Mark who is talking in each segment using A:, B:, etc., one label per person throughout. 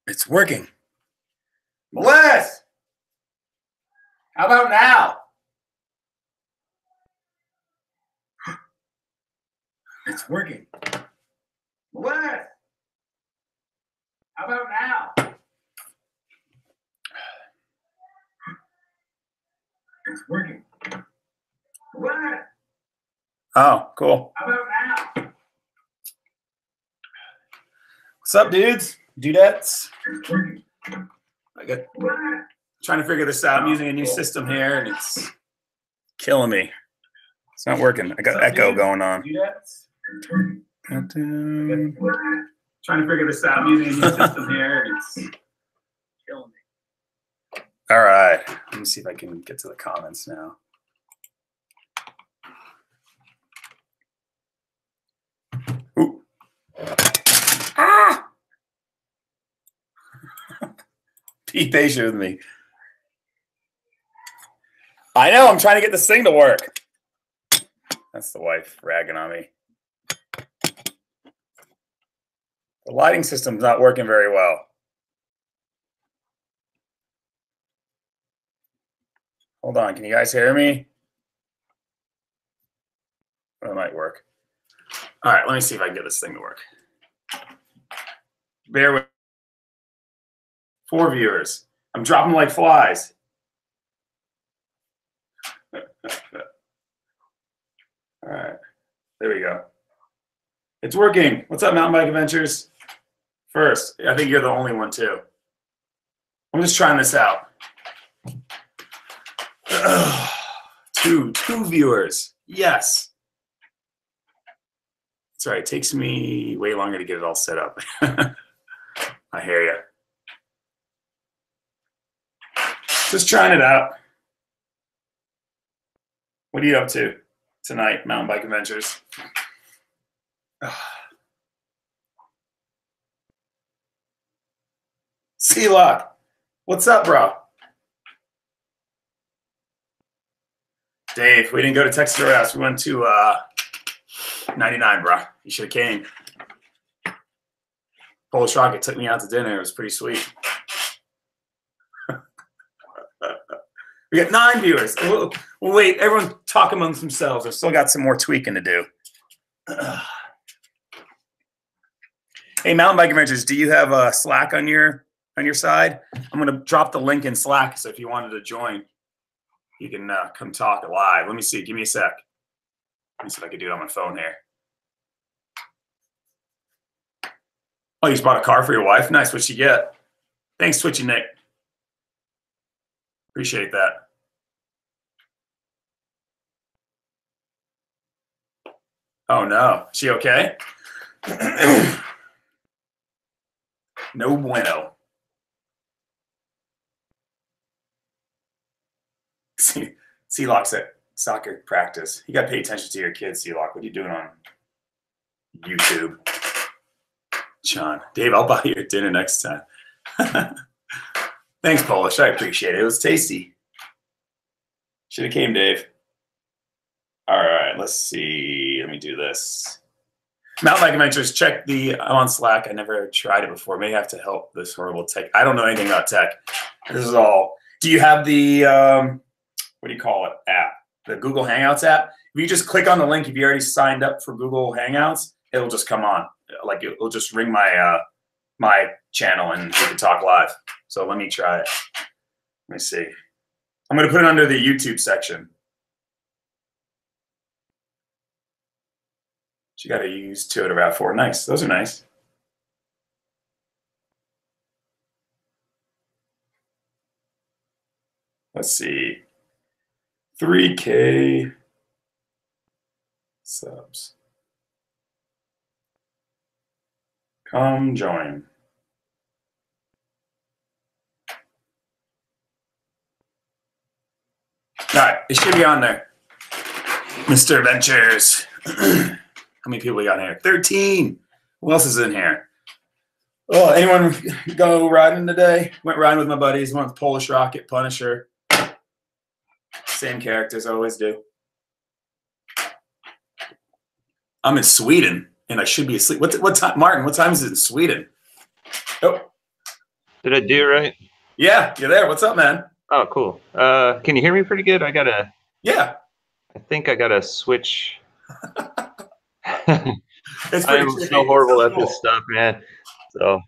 A: It's working. Melissa! How about now? It's working. Melissa! How about now? It's working. Melissa! Oh, cool. How about now? What's up, dudes? Dudettes? It's working. I got trying to figure this out. I'm using a new system here, and it's killing me. It's not working. I got echo going on. Trying to figure this out. I'm using a new system here, and it's killing me. All right. Let me see if I can get to the comments now. Ooh. Ah! Be patient with me. I know. I'm trying to get this thing to work. That's the wife ragging on me. The lighting system's not working very well. Hold on. Can you guys hear me? Well, it might work. All right. Let me see if I can get this thing to work. Bear with 4 viewers. I'm dropping like flies. All right. There we go. It's working. What's up, Mountain Bike Adventures? First, I think you're the only one, too. I'm just trying this out. Two viewers. Yes. That's right. It takes me way longer to get it all set up. I hear you. Just trying it out. What are you up to tonight, Mountain Bike Adventures? C-Lock, what's up, bro? Dave, we didn't go to Texas Roadhouse. We went to 99, bro. You should have came. Polish Rocket took me out to dinner. It was pretty sweet. We got 9 viewers. We'll wait. Everyone talk amongst themselves. I've still got some more tweaking to do. Hey, Mountain Bike Adventures, do you have Slack on your side? I'm going to drop the link in Slack, so if you wanted to join, you can come talk live. Let me see. Give me a sec. Let me see if I can do it on my phone here. Oh, you just bought a car for your wife? Nice. What'd she get? Thanks, Twitchy Nick. Appreciate that. Oh, no. Is she okay? No bueno. C-Lock's at soccer practice. You got to pay attention to your kids, C-Lock. What are you doing on YouTube? Sean. Dave, I'll buy you a dinner next time. Thanks, Polish. I appreciate it. It was tasty. Should have came, Dave. All right, let's see. Let me do this. Mountain Bike Adventures, check I'm on Slack. I never tried it before. May have to help this horrible tech. I don't know anything about tech. This is all. Do you have the, what do you call it, app? The Google Hangouts app? If you just click on the link, if you already signed up for Google Hangouts, it'll just come on. Like it'll just ring my my channel and we can talk live. So let me try it. Let me see. I'm going to put it under the YouTube section. So you got to use 2 out of RAV4. Nice. Those are nice. Let's see. 3K subs. Come join. All right, it should be on there. Mr. Adventures. How many people we got in here? 13. Who else is in here? Oh, anyone go riding today? Went riding with my buddies. Went with Polish Rocket, Punisher. Same characters, I always do. I'm in Sweden, and I should be asleep. What time, Martin? What time is it in Sweden? Oh,
B: Did I do it right?
A: Yeah, you're there. What's up, man?
B: Oh, cool. Can you hear me pretty good?
A: Yeah,
B: I think I gotta switch. I
A: it's pretty
B: am so
A: tricky. It's
B: horrible
A: so
B: at this
A: cool.
B: stuff, man. So,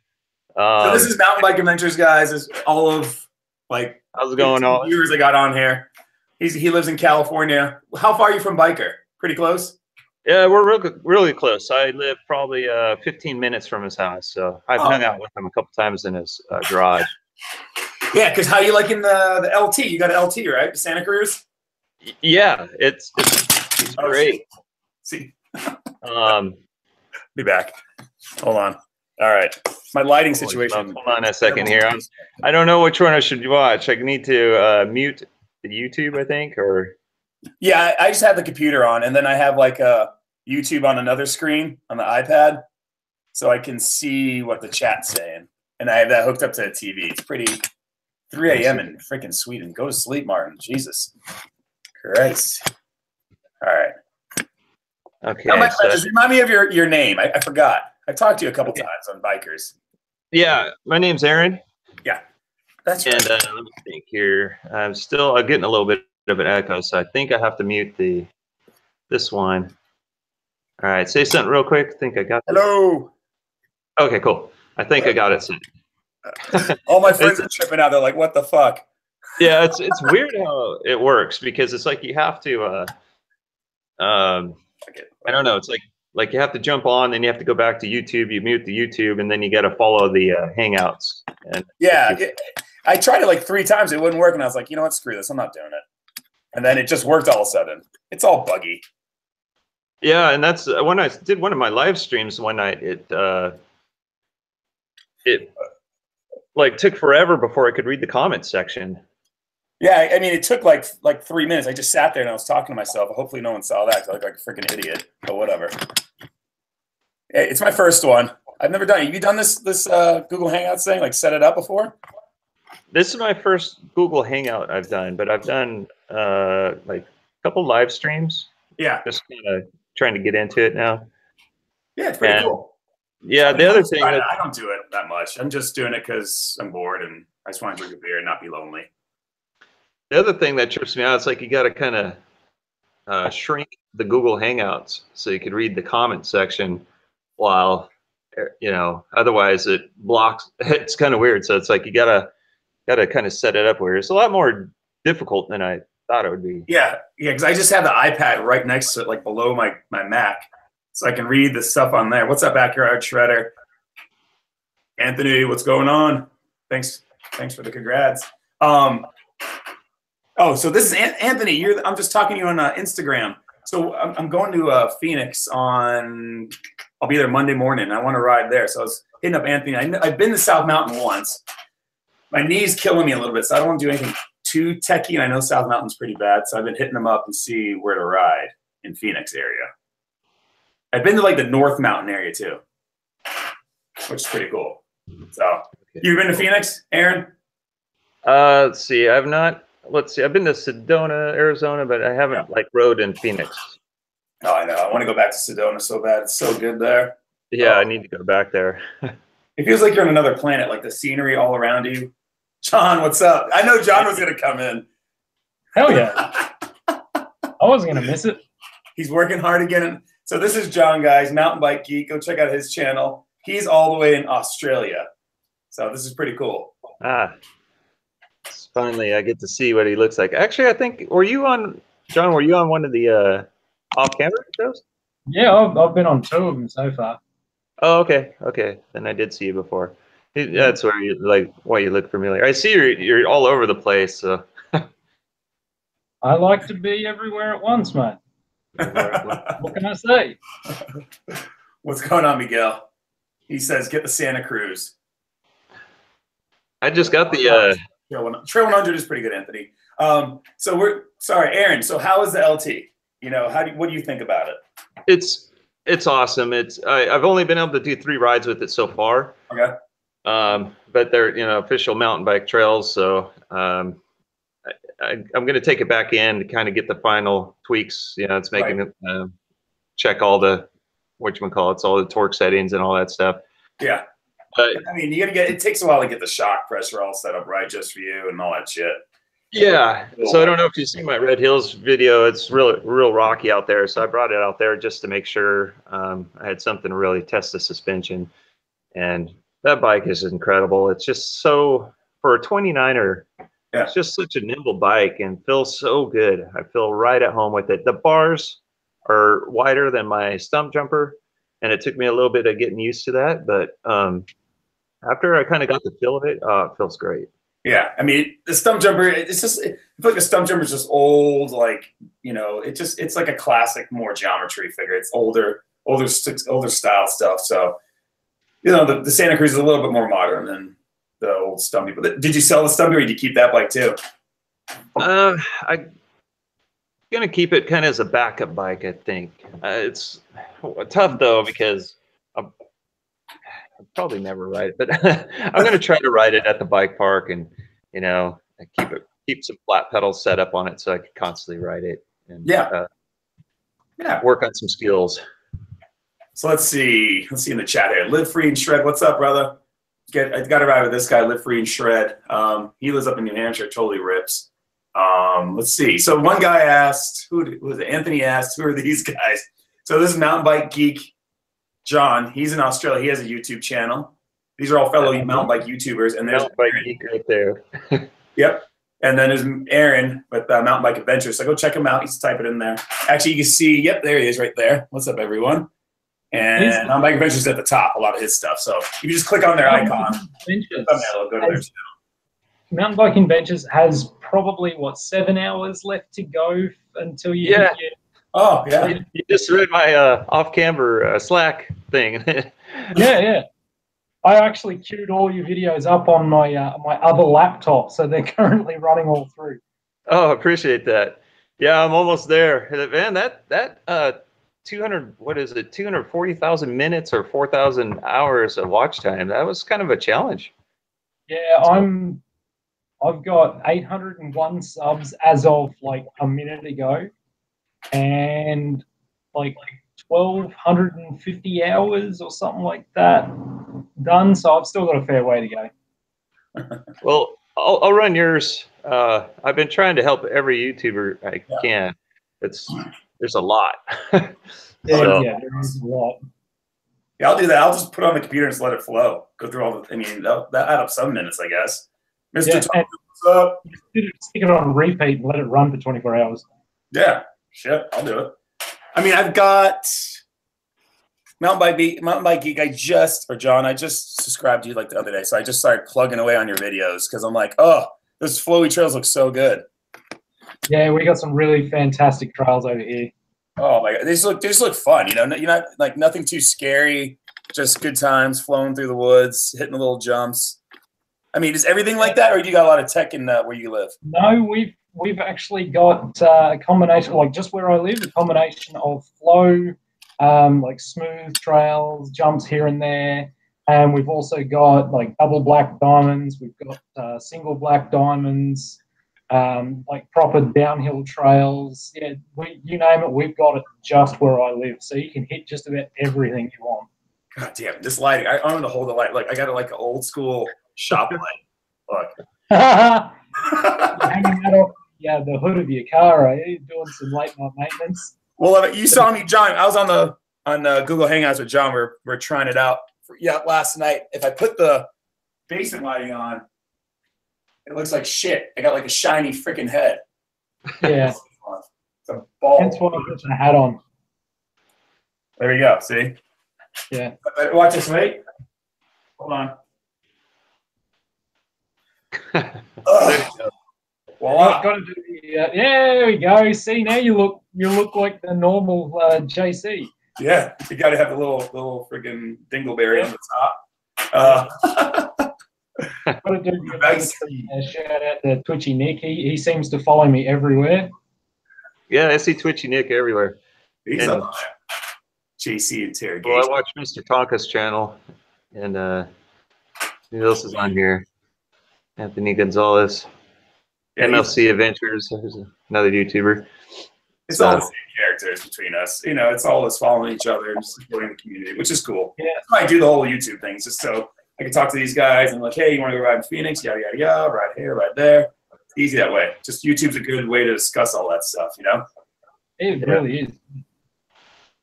A: So this is Mountain Bike Adventures, guys. Is all of like
B: how's it going
A: 15
B: on?
A: viewers I got on here. He lives in California. How far are you from Biker? Pretty close.
B: Yeah, we're really close. I live probably 15 minutes from his house, so I've hung
A: Oh,
B: out with him a couple times in his garage.
A: yeah. Because how you liking the LT? You got an LT, right? Santa Cruz.
B: Yeah, it's
A: Oh,
B: great.
A: see.
B: Um,
A: Be back. Hold on. All right. My lighting
B: Holy
A: situation.
B: smokes. Hold on a second here. I don't know which one I should watch. I need to mute the YouTube, I think, or
A: Yeah, I just have the computer on, and then I have like a YouTube on another screen on the iPad, so I can see what the chat's saying. And I have that hooked up to a TV. It's pretty 3 a.m. in freaking Sweden. Go to sleep, Martin. Jesus Christ. All right.
B: okay.
A: Now,
B: So,
A: just remind me of your name. I forgot. I've talked to you a couple times on bikers.
B: yeah, my name's Aaron.
A: Yeah, that's right.
B: And let me think here. I'm getting a little bit of an echo, so I think I have to mute this one. All right, say something real quick. I think I got this.
A: Hello.
B: Okay, cool. I think I got it set.
A: All my friends are tripping out. They're like, "What the fuck?"
B: Yeah, it's weird how it works because it's like you have to. I don't know. It's like you have to jump on, then you have to go back to YouTube. You mute the YouTube, and then you got to follow the Hangouts. And
A: Yeah, I tried it like 3 times. It wouldn't work, and I was like, "You know what? Screw this. I'm not doing it." And then it just worked all of a sudden. It's all buggy.
B: yeah, and that's when I did one of my live streams one night. It like took forever before I could read the comments section.
A: Yeah, I mean, it took like 3 minutes. I just sat there and I was talking to myself. Hopefully, no one saw that. 'Cause I look like a freaking idiot, but whatever. It's my first one. I've never done it. Have you done this Google Hangouts thing? Like set it up before?
B: This is my first Google Hangout I've done, but I've done like a couple live streams.
A: Yeah.
B: Just kind of trying to get into it now.
A: Yeah, it's pretty cool.
B: Yeah, the other thing
A: I don't do it that much. I'm just doing it because I'm bored and I just want to drink a beer and not be lonely.
B: The other thing that trips me out, it's like you got to kind of shrink the Google Hangouts so you could read the comment section while, otherwise it blocks. It's kind of weird. So it's like you gotta kind of set it up where it's a lot more difficult than I thought it would be.
A: Yeah, because I just have the iPad right next to it, like below my Mac, so I can read the stuff on there. What's up, Backyard Shredder? Anthony, what's going on? Thanks for the congrats. Oh, so this is Anthony. I'm just talking to you on Instagram. So I'm going to Phoenix on. I'll be there Monday morning. I want to ride there. So I was hitting up Anthony. I've been to South Mountain once. My knee's killing me a little bit, so I don't want to do anything too techy. And I know South Mountain's pretty bad, so I've been hitting them up and see where to ride in Phoenix area. I've been to like the North Mountain area too, which is pretty cool. So you've been to Phoenix, Aaron?
B: Let's see. I've not. Let's see. I've been to Sedona, Arizona, but I haven't rode in Phoenix.
A: Oh, I know. I want to go back to Sedona so bad. It's so good there.
B: Yeah, I need to go back there.
A: It feels like you're on another planet, like the scenery all around you. John, what's up? I know John was going to come in.
C: Hell yeah. I wasn't going to miss it.
A: He's working hard again. So this is John, guys, Mountain Bike Geek. Go check out his channel. He's all the way in Australia. So this is pretty cool.
B: Finally, I get to see what he looks like. Actually, I think, were you on one of the off-camera shows?
C: Yeah, I've been on 2 of them so far.
B: Oh, okay. Okay. Then I did see you before. That's where why you look familiar. I see you're all over the place. So.
C: I like to be everywhere at once, mate. What can I say?
A: What's going on, Miguel? He says, get the Santa Cruz.
B: I just got the
A: Trail 100 is pretty good, Anthony. So sorry, Aaron. So how is the LT? What do you think about it?
B: It's awesome. I've only been able to do 3 rides with it so far.
A: Okay.
B: But they're official mountain bike trails, so I'm going to take it back in to kind of get the final tweaks. It's making it check all the all the torque settings and all that stuff.
A: Yeah.
B: But
A: I mean, you gotta get. It takes a while to get the shock pressure all set up right, just for you and all that shit.
B: yeah, so I don't know if you see my Red Hills video. It's real rocky out there, so I brought it out there just to make sure I had something to really test the suspension. And that bike is incredible. It's just so, for a 29er,
A: Yeah.
B: it's just such a nimble bike and feels so good. I feel right at home with it. The bars are wider than my stump jumper, and it took me a little bit of getting used to that. But after I kind of got the feel of it, it feels great.
A: Yeah, I mean, the stump jumper. It's just. I feel like the stump jumper is just old. Like, you know, it's like a classic, more geometry figure. It's older style stuff. So, you know, the Santa Cruz is a little bit more modern than the old Stumpy. But did you sell the Stumpy, or did you keep that bike too?
B: I'm gonna keep it kind of as a backup bike. I think it's tough though because I'll probably never ride it, but I'm gonna try to ride it at the bike park and, you know, keep some flat pedals set up on it so I can constantly ride it and work on some skills.
A: So let's see in the chat here. Live Free and Shred, what's up, brother? I got to ride with this guy, Live Free and Shred. He lives up in New Hampshire, totally rips. Let's see. So one guy asked, who was it? Anthony asked, who are these guys? So this is Mountain Bike Geek John. He's in Australia. He has a YouTube channel. These are all fellow mountain bike YouTubers. And there's
B: Mountain Bike Geek right there.
A: Yep. And then there's Aaron with Mountain Bike Adventures. So go check him out. He's type it in there. Actually, you can see, yep, there he is right there. What's up, everyone? And Mountain Bike Adventures at the top, a lot of his stuff. So you can just click on their icon. Thumbnail, go to their channel.
C: Mountain Biking Ventures has probably, what, 7 hours left to go until you hit your...
A: Oh, yeah.
B: You just read my off-camber Slack thing.
C: Yeah. I actually queued all your videos up on my my other laptop, so they're currently running all through.
B: Oh, appreciate that. Yeah, I'm almost there. Man, that 200, what is it, 240,000 minutes or 4,000 hours of watch time. That was kind of a challenge.
C: Yeah, I've got 801 subs as of like a minute ago, and like 1,250 hours or something like that done. So I've still got a fair way to go.
B: Well, I'll run yours. I've been trying to help every YouTuber I can. There's a lot.
C: Yeah, there is a lot.
A: Yeah, I'll do that. I'll just put it on the computer and just let it flow. Go through all the. I mean, that add up some minutes, I guess. Mr. Tom, what's up?
C: Stick it on repeat and let it run for 24 hours.
A: Yeah, shit, I'll do it. I mean, I've got Mountain Bike Geek. I just subscribed to you like the other day, so I just started plugging away on your videos because I'm like, oh, those flowy trails look so good.
C: Yeah, we got some really fantastic trails over here.
A: Oh my god, they just look fun. You know, you're not like nothing too scary, just good times flowing through the woods, hitting the little jumps. I mean, is everything like that, or do you got a lot of tech in where you live?
C: No, we've actually got a combination, like just where I live, a combination of flow, like smooth trails, jumps here and there, and we've also got like double black diamonds. We've got single black diamonds. Like proper downhill trails. Yeah, you name it, we've got it just where I live. So you can hit just about everything you want.
A: God damn, this lighting. I'm going to hold the light. Like, I got it like an old school shop light. Look.
C: Hanging that off the hood of your car, right? You're doing some late night maintenance.
A: Well, you saw me, John. I was on Google Hangouts with John. We're trying it out. Last night. If I put the basement lighting on, it looks like shit. I got like a shiny freaking head.
C: Yeah.
A: It's a ball.
C: That's why I put the hat on.
A: There we go. See?
C: Yeah.
A: Watch this. Wait. Hold on.
C: Well, got to do the, there we go. See, now you look like the normal JC.
A: Yeah, you got to have the little freaking dingleberry on the top.
C: Got to do the shout out to Twitchy Nick. He seems to follow me everywhere.
B: Yeah, I see Twitchy Nick everywhere.
A: He's on JC Interrogation.
B: Well, I watch Mr. Tonka's channel, and who else is on here? Anthony Gonzalez. Yeah, MLC Adventures. There's another YouTuber.
A: It's all the same characters between us. You know, it's all us following each other and supporting the community, which is cool.
C: Yeah.
A: That's why I do the whole YouTube thing, just so I can talk to these guys and like, hey, you want to go ride in Phoenix? Yada, yada, yada, ride here, ride there. It's easy that way. Just YouTube's a good way to discuss all that stuff, you know?
C: It really is.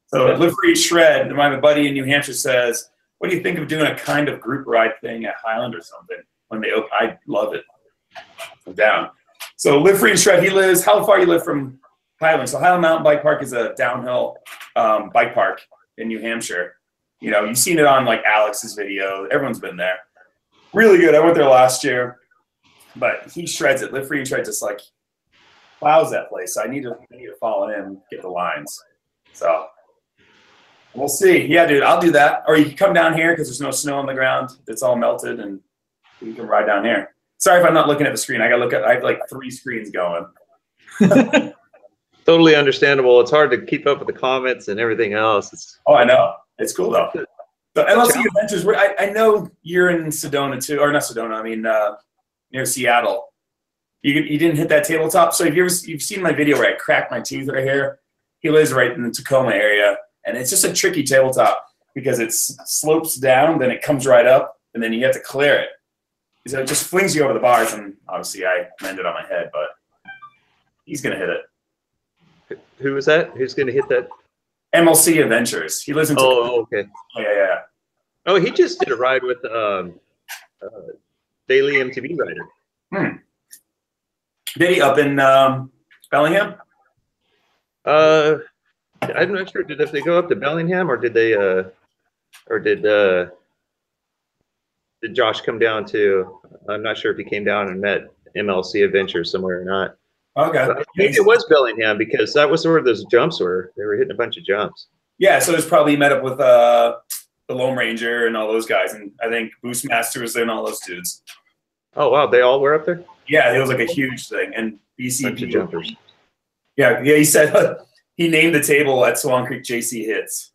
A: So Live Free Shred, my buddy in New Hampshire says, what do you think of doing a kind of group ride thing at Highland or something when they open? I love it. I'm down. So Live Free Shred, he lives, how far you live from Highland? So Highland Mountain Bike Park is a downhill bike park in New Hampshire. You know, you've seen it on like Alex's video. Everyone's been there. Really good. I went there last year, but he shreds it. Live Free Shred just like plows that place. So I need to follow him and get the lines. So we'll see. Yeah, dude, I'll do that. Or you can come down here because there's no snow on the ground. It's all melted, and you can ride down here. Sorry if I'm not looking at the screen. I have like 3 screens going.
B: Totally understandable. It's hard to keep up with the comments and everything else.
A: Oh, I know. It's cool though. So MLC Adventures. I know you're in Sedona too, or not Sedona. I mean near Seattle. You didn't hit that tabletop. So you've seen my video where I cracked my tooth right here. He lives right in the Tacoma area, and it's just a tricky tabletop because it slopes down, then it comes right up, and then you have to clear it. So it just flings you over the bars, and obviously I landed on my head, but he's gonna hit it.
B: Who was that? Who's gonna hit that?
A: MLC Adventures. He lives in Tacoma.
B: Oh, okay.
A: Yeah.
B: Oh, he just did a ride with Daily MTV rider.
A: Did he up in Bellingham?
B: I'm not sure. Did they go up to Bellingham, or did they did Josh come down to? I'm not sure if he came down and met MLC Adventures somewhere or not.
A: Okay.
B: Maybe it was Bellingham because that was where those jumps were. They were hitting a bunch of jumps.
A: Yeah, so it's probably met up with the Lone Ranger and all those guys, and I think Boostmaster was there and all those dudes.
B: Oh wow, they all were up there.
A: Yeah, it was like a huge thing, and BCP
B: bunch of jumpers.
A: Yeah. He said he named the table at Swan Creek JC Hits.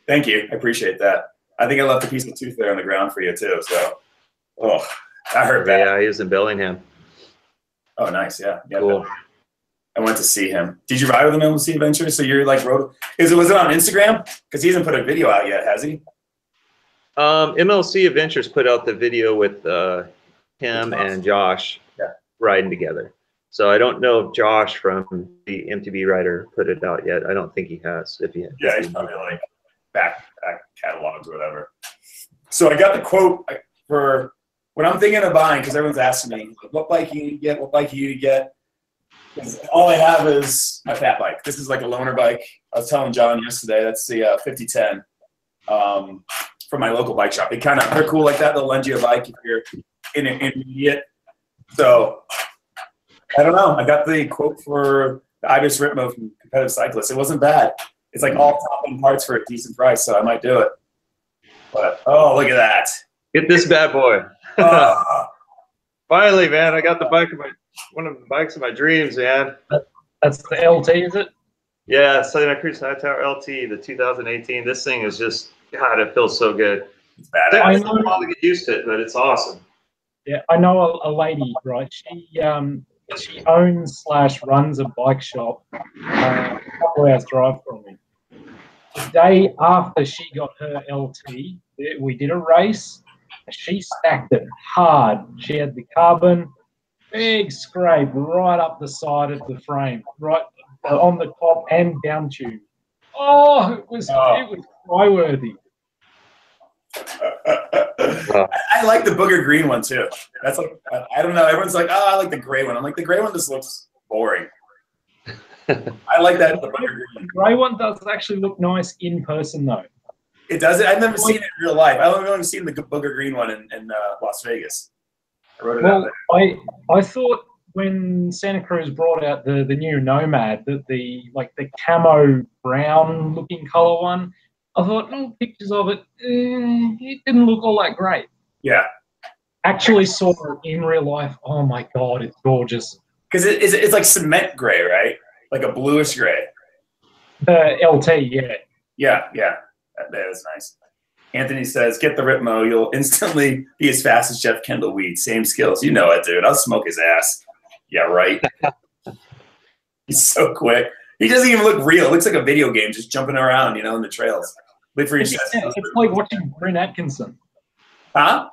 A: Thank you, I appreciate that. I think I left a piece of tooth there on the ground for you too. So, that hurt bad.
B: Yeah, he was in Bellingham.
A: Oh, nice. Yeah.
B: Cool.
A: I went to see him. Did you ride with him on MLC Adventures? So you're like, was it on Instagram? Because he hasn't put a video out yet, has he?
B: MLC Adventures put out the video with him and Josh riding together. So I don't know if Josh from the MTB Rider put it out yet. I don't think he has. If he has.
A: Yeah, he's probably like back catalogs or whatever. So I got the quote for when I'm thinking of buying, because everyone's asking me, what bike you need to get, what bike you need to get. All I have is my fat bike. This is like a loaner bike. I was telling John yesterday, that's the 5010 from my local bike shop. They're cool like that. They'll lend you a bike if you're intermediate. So I don't know. I got the quote for the Ibis Ritmo from Competitive Cyclist. It wasn't bad. It's like all top-end parts for a decent price, so I might do it. But, oh, look at that.
B: Get this bad boy. Finally, man, I got the bike of one of the bikes of my dreams, man.
C: That's the LT, is it?
B: Yeah, Santa Cruz Hightower LT, the 2018. This thing is just, God, it feels so good.
A: It's bad.
B: I know a while to get used to it, but it's awesome.
C: Yeah, I know a lady, right? She owns / runs a bike shop a couple hours drive from me. The day after she got her LT, we did a race. She stacked it hard. She had the carbon, big scrape right up the side of the frame, right on the top and down tube. Oh, it was cry-worthy.
A: I like the booger green one too. That's like, I don't know. Everyone's like, oh, I like the gray one. I'm like, the gray one just looks boring. I like that. The booger green.
C: The gray one does actually look nice in person though.
A: It does. I've never seen it in real life. I've only seen the booger green one in Las Vegas. I wrote it out there.
C: I thought when Santa Cruz brought out the new Nomad, that the camo brown looking color one, I thought, pictures of it, it didn't look all that great.
A: Yeah.
C: Actually saw it in real life. Oh my God, it's gorgeous.
A: Because it's like cement gray, right? Like a bluish gray.
C: The LT, yeah.
A: Yeah. That is nice. Anthony says, get the Ritmo. You'll instantly be as fast as Jeff Kendall Weed. Same skills. You know it, dude. I'll smoke his ass. Yeah, right. He's so quick. He doesn't even look real. It looks like a video game just jumping around, in the trails. It's
C: like watching Brent Atkinson.
A: Huh?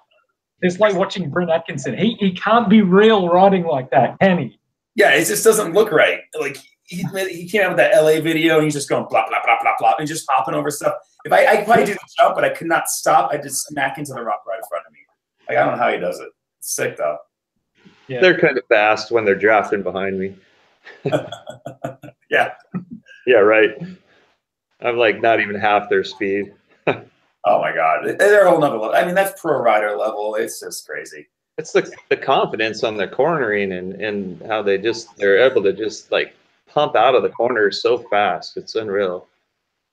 C: It's like watching Brent Atkinson. He can't be real riding like that, can he?
A: Yeah, it just doesn't look right. Like he came out with that LA video and he's just going blah blah blah blah blah and just hopping over stuff. If I could probably do the jump, but I could not stop. I just smack into the rock right in front of me. Like I don't know how he does it. It's sick though.
C: Yeah.
B: They're kind of fast when they're drafting behind me.
A: Yeah.
B: Yeah, right. I'm like not even half their speed.
A: Oh my God, they're a whole nother level. I mean, that's pro rider level. It's just crazy.
B: It's the confidence on the cornering and how they're able to just like pump out of the corners so fast. It's unreal.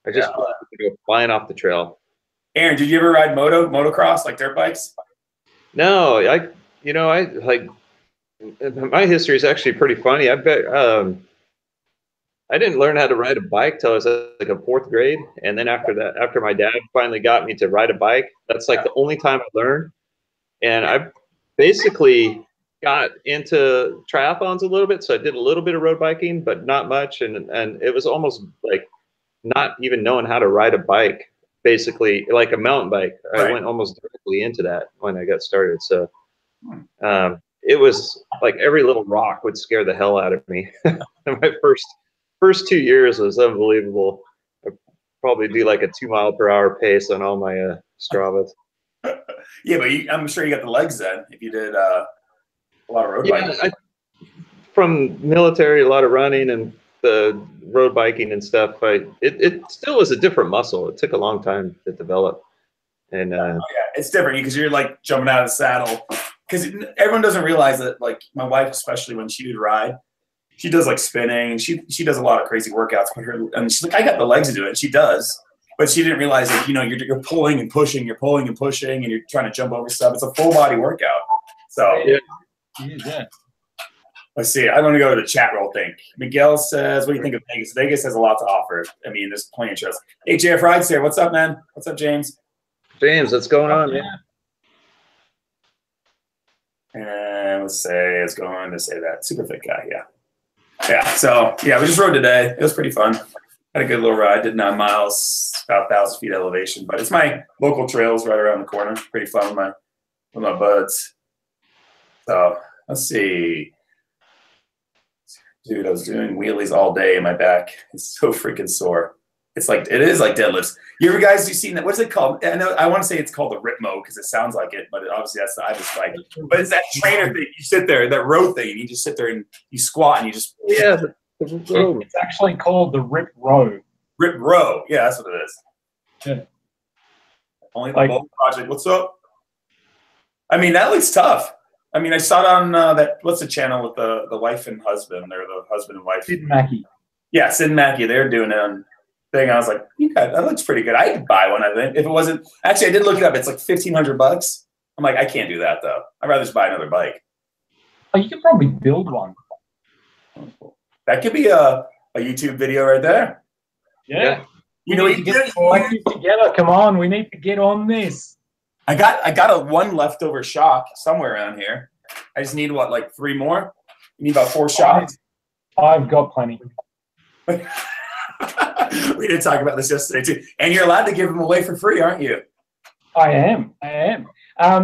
B: I just want to go flying off the trail.
A: Aaron, did you ever ride motocross, like dirt bikes?
B: No, I like my history is actually pretty funny. I bet I didn't learn how to ride a bike till I was like a fourth grade, and then after that, after my dad finally got me to ride a bike, that's like the only time I learned. And I basically got into triathlons a little bit, so I did a little bit of road biking, but not much, and it was almost like not even knowing how to ride a bike, basically like a mountain bike. I went almost directly into that when I got started. So it was like every little rock would scare the hell out of me. My first 2 years was unbelievable. I probably do like a 2 mile per hour pace on all my Stravas.
A: Yeah, but I'm sure you got the legs then if you did a lot of road biking.
B: From military, a lot of running and the road biking and stuff. It still was a different muscle. It took a long time to develop. And
A: yeah, it's different because you're like jumping out of the saddle. Because everyone doesn't realize that, like my wife, especially when she would ride, she does like spinning and she does a lot of crazy workouts. And she's like, I got the legs to do it. And she does. But she didn't realize that, you're pulling and pushing, and you're trying to jump over stuff. It's a full body workout. So,
C: Yeah.
A: Let's see. I'm going to go to the chat roll thing. Miguel says, what do you think of Vegas? Vegas has a lot to offer. I mean, there's plenty of shows. Hey, JF Rides here. What's up, man? What's up, James?
B: James, what's going on, man?
A: And let's say it's going to say that. Super fit guy, yeah. Yeah, so, yeah, we just rode today. It was pretty fun. Had a good little ride. Did 9 miles, about 1,000 feet elevation. But it's my local trails right around the corner. Pretty fun with my buds. So, let's see. Dude, I was doing wheelies all day and my back is so freaking sore. It is like deadlifts. You seen that? What's it called? I want to say it's called the rip mode because it sounds like it, but obviously that's the Ibis bike. But it's that trainer thing. You sit there, that row thing, and you just sit there and you squat and you just
C: It's actually called the rip row.
A: Rip row. Yeah, that's what it is.
C: Yeah.
A: Only the Bolt Project. What's up? I mean, that looks tough. I mean, I saw it on that. What's the channel with the wife and husband? They're the husband and wife.
C: Sid and Mackie.
A: Yeah, Sid and Mackie. They're doing it on thing. I was like, that looks pretty good. I could buy one. I think if it wasn't actually, I did look it up. It's like $1,500. I'm like, I can't do that though. I'd rather just buy another bike.
C: Oh, you could probably build one.
A: That could be a YouTube video right there.
C: Yeah.
A: You know,
C: we need to get collective together. Come on, we need to get on this.
A: I got a one leftover shock somewhere around here. I just need what, like 3 more? You need about 4 shocks.
C: I've got plenty.
A: We did talk about this yesterday too. And you're allowed to give them away for free, aren't you?
C: I am.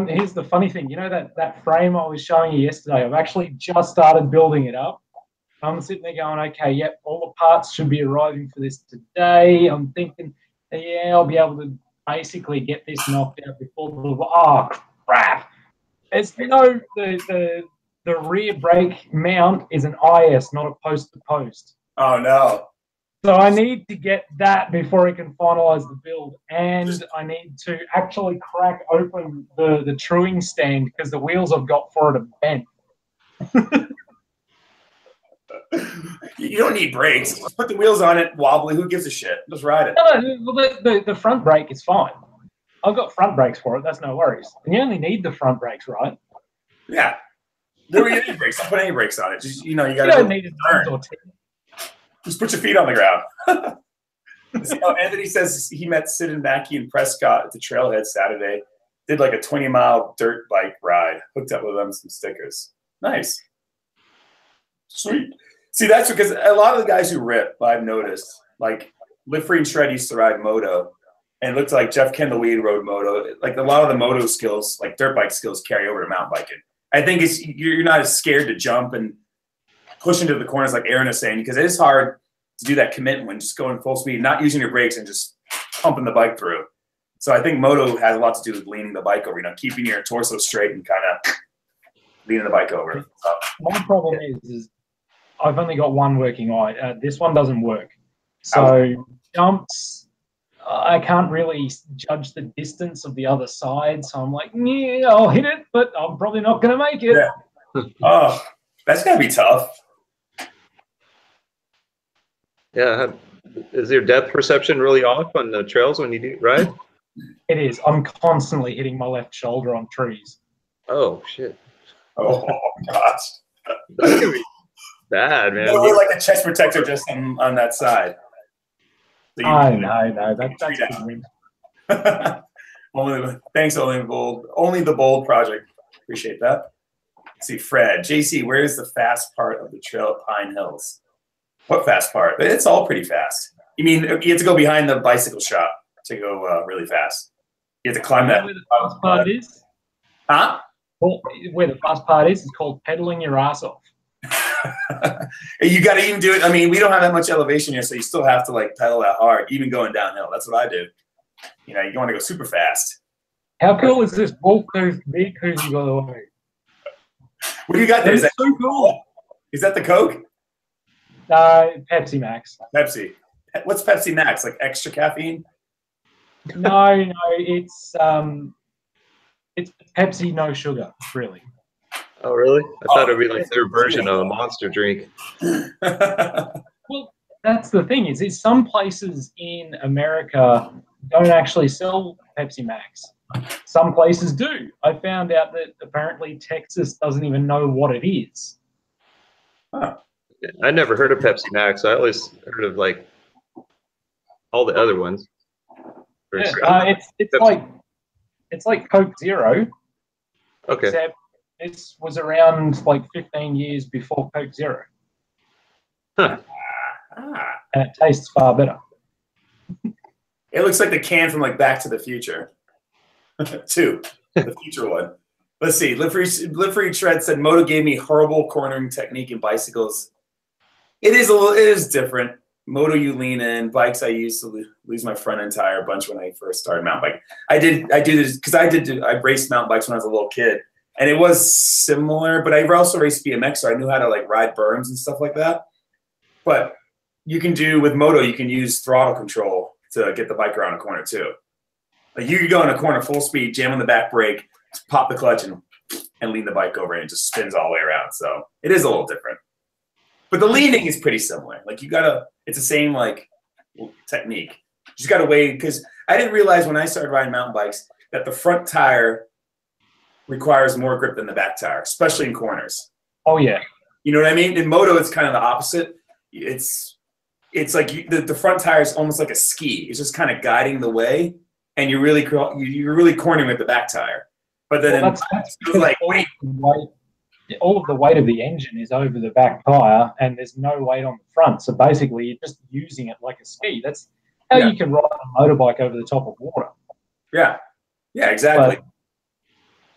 C: Here's the funny thing. You know that frame I was showing you yesterday? I've actually just started building it up. I'm sitting there going, okay, yep, all the parts should be arriving for this today. I'm thinking, yeah, I'll be able to basically get this knocked out before oh crap. It's the rear brake mount is an IS, not a post to post.
A: Oh no.
C: So I need to get that before I can finalize the build, and I need to actually crack open the truing stand because the wheels I've got for it are bent.
A: You don't need brakes. Just put the wheels on it, wobbly. Who gives a shit? Just ride it.
C: No, the front brake is fine. I've got front brakes for it. That's no worries. And you only need the front brakes, right?
A: Yeah. There are any brakes. Don't put any brakes on it. Just, you got to.
C: You don't need a turn or two.
A: Just put your feet on the ground. Anthony says he met Sid and Mackie and Prescott at the trailhead Saturday. Did like a 20-mile dirt bike ride. Hooked up with them some stickers. Nice. Sweet. See, that's because a lot of the guys who rip, I've noticed, like Live Free and Shred used to ride moto, And it looked like Jeff Kendall-Weed rode moto. Like a lot of the moto skills, like dirt bike skills, carry over to mountain biking. I think you're not as scared to jump and push into the corners like Aaron is saying, because it is hard to do that commitment when just going full speed, not using your brakes and just pumping the bike through. So I think moto has a lot to do with leaning the bike over, keeping your torso straight and kind of leaning the bike over. So,
C: my problem is I've only got one working eye. This one doesn't work. So jumps, I can't really judge the distance of the other side. So I'm like, yeah, I'll hit it, but I'm probably not going to make it.
A: Yeah. Oh, that's going to be tough.
B: Yeah. Is your depth perception really off on the trails when you do ride?
C: It is. I'm constantly hitting my left shoulder on trees.
B: Oh, shit.
A: Oh, gosh.
B: That's going to be bad, man.
A: We're like a chest protector just on that side. So
C: No. That's good win.
A: Thanks, Only the Bold Project. Appreciate that. Let's see, Fred. JC, where is the fast part of the trail at Pine Hills? What fast part? It's all pretty fast. You mean you have to go behind the bicycle shop to go really fast? You have to climb that.
C: Where the fast part is?
A: Huh?
C: Well, where the fast part is called pedaling your ass off.
A: You got to even do it. I mean, we don't have that much elevation here, so you still have to like pedal that hard, even going downhill. That's what I do. You want to go super fast.
C: How cool is this bulletproof big koozie, by the way?
A: What do you got there? Is that
C: so cool?
A: Is that the Coke?
C: Pepsi Max.
A: Pepsi. What's Pepsi Max? Like extra caffeine?
C: No, it's Pepsi no sugar, really.
B: Oh, really? I thought it would be like their version of a Monster drink.
C: Well, that's the thing is some places in America don't actually sell Pepsi Max. Some places do. I found out that apparently Texas doesn't even know what it is.
A: Huh.
B: I never heard of Pepsi Max. I always heard of like all the other ones.
C: Yeah, it's like Coke Zero.
B: Okay.
C: Except this was around like 15 years before Coke Zero.
B: Huh.
C: And it tastes far better.
A: It looks like the can from like Back to the Future. 2, the future one. Let's see. Live Free Shred said, Moto gave me horrible cornering technique in bicycles. It is different. Moto, you lean in. Bikes, I used to lose my front end tire a bunch when I first started mountain biking. I do this because I raced mountain bikes when I was a little kid, and it was similar. But I also raced BMX, so I knew how to like ride berms and stuff like that. But you can do with Moto, you can use throttle control to get the bike around a corner too. Like you could go in a corner full speed, jam on the back brake, pop the clutch, and lean the bike over, and it just spins all the way around. So it is a little different. But the leaning is pretty similar. Like it's the same like technique. You just gotta wait, because I didn't realize when I started riding mountain bikes that the front tire requires more grip than the back tire, especially in corners.
C: Oh yeah.
A: You know what I mean? In moto, it's kind of the opposite. It's like the front tire is almost like a ski. It's just kind of guiding the way, and you're really cornering with the back tire. But then
C: that's
A: like wait.
C: All of the weight of the engine is over the back tire, and there's no weight on the front. So basically, you're just using it like a ski. That's how you can ride a motorbike over the top of water.
A: Yeah, exactly.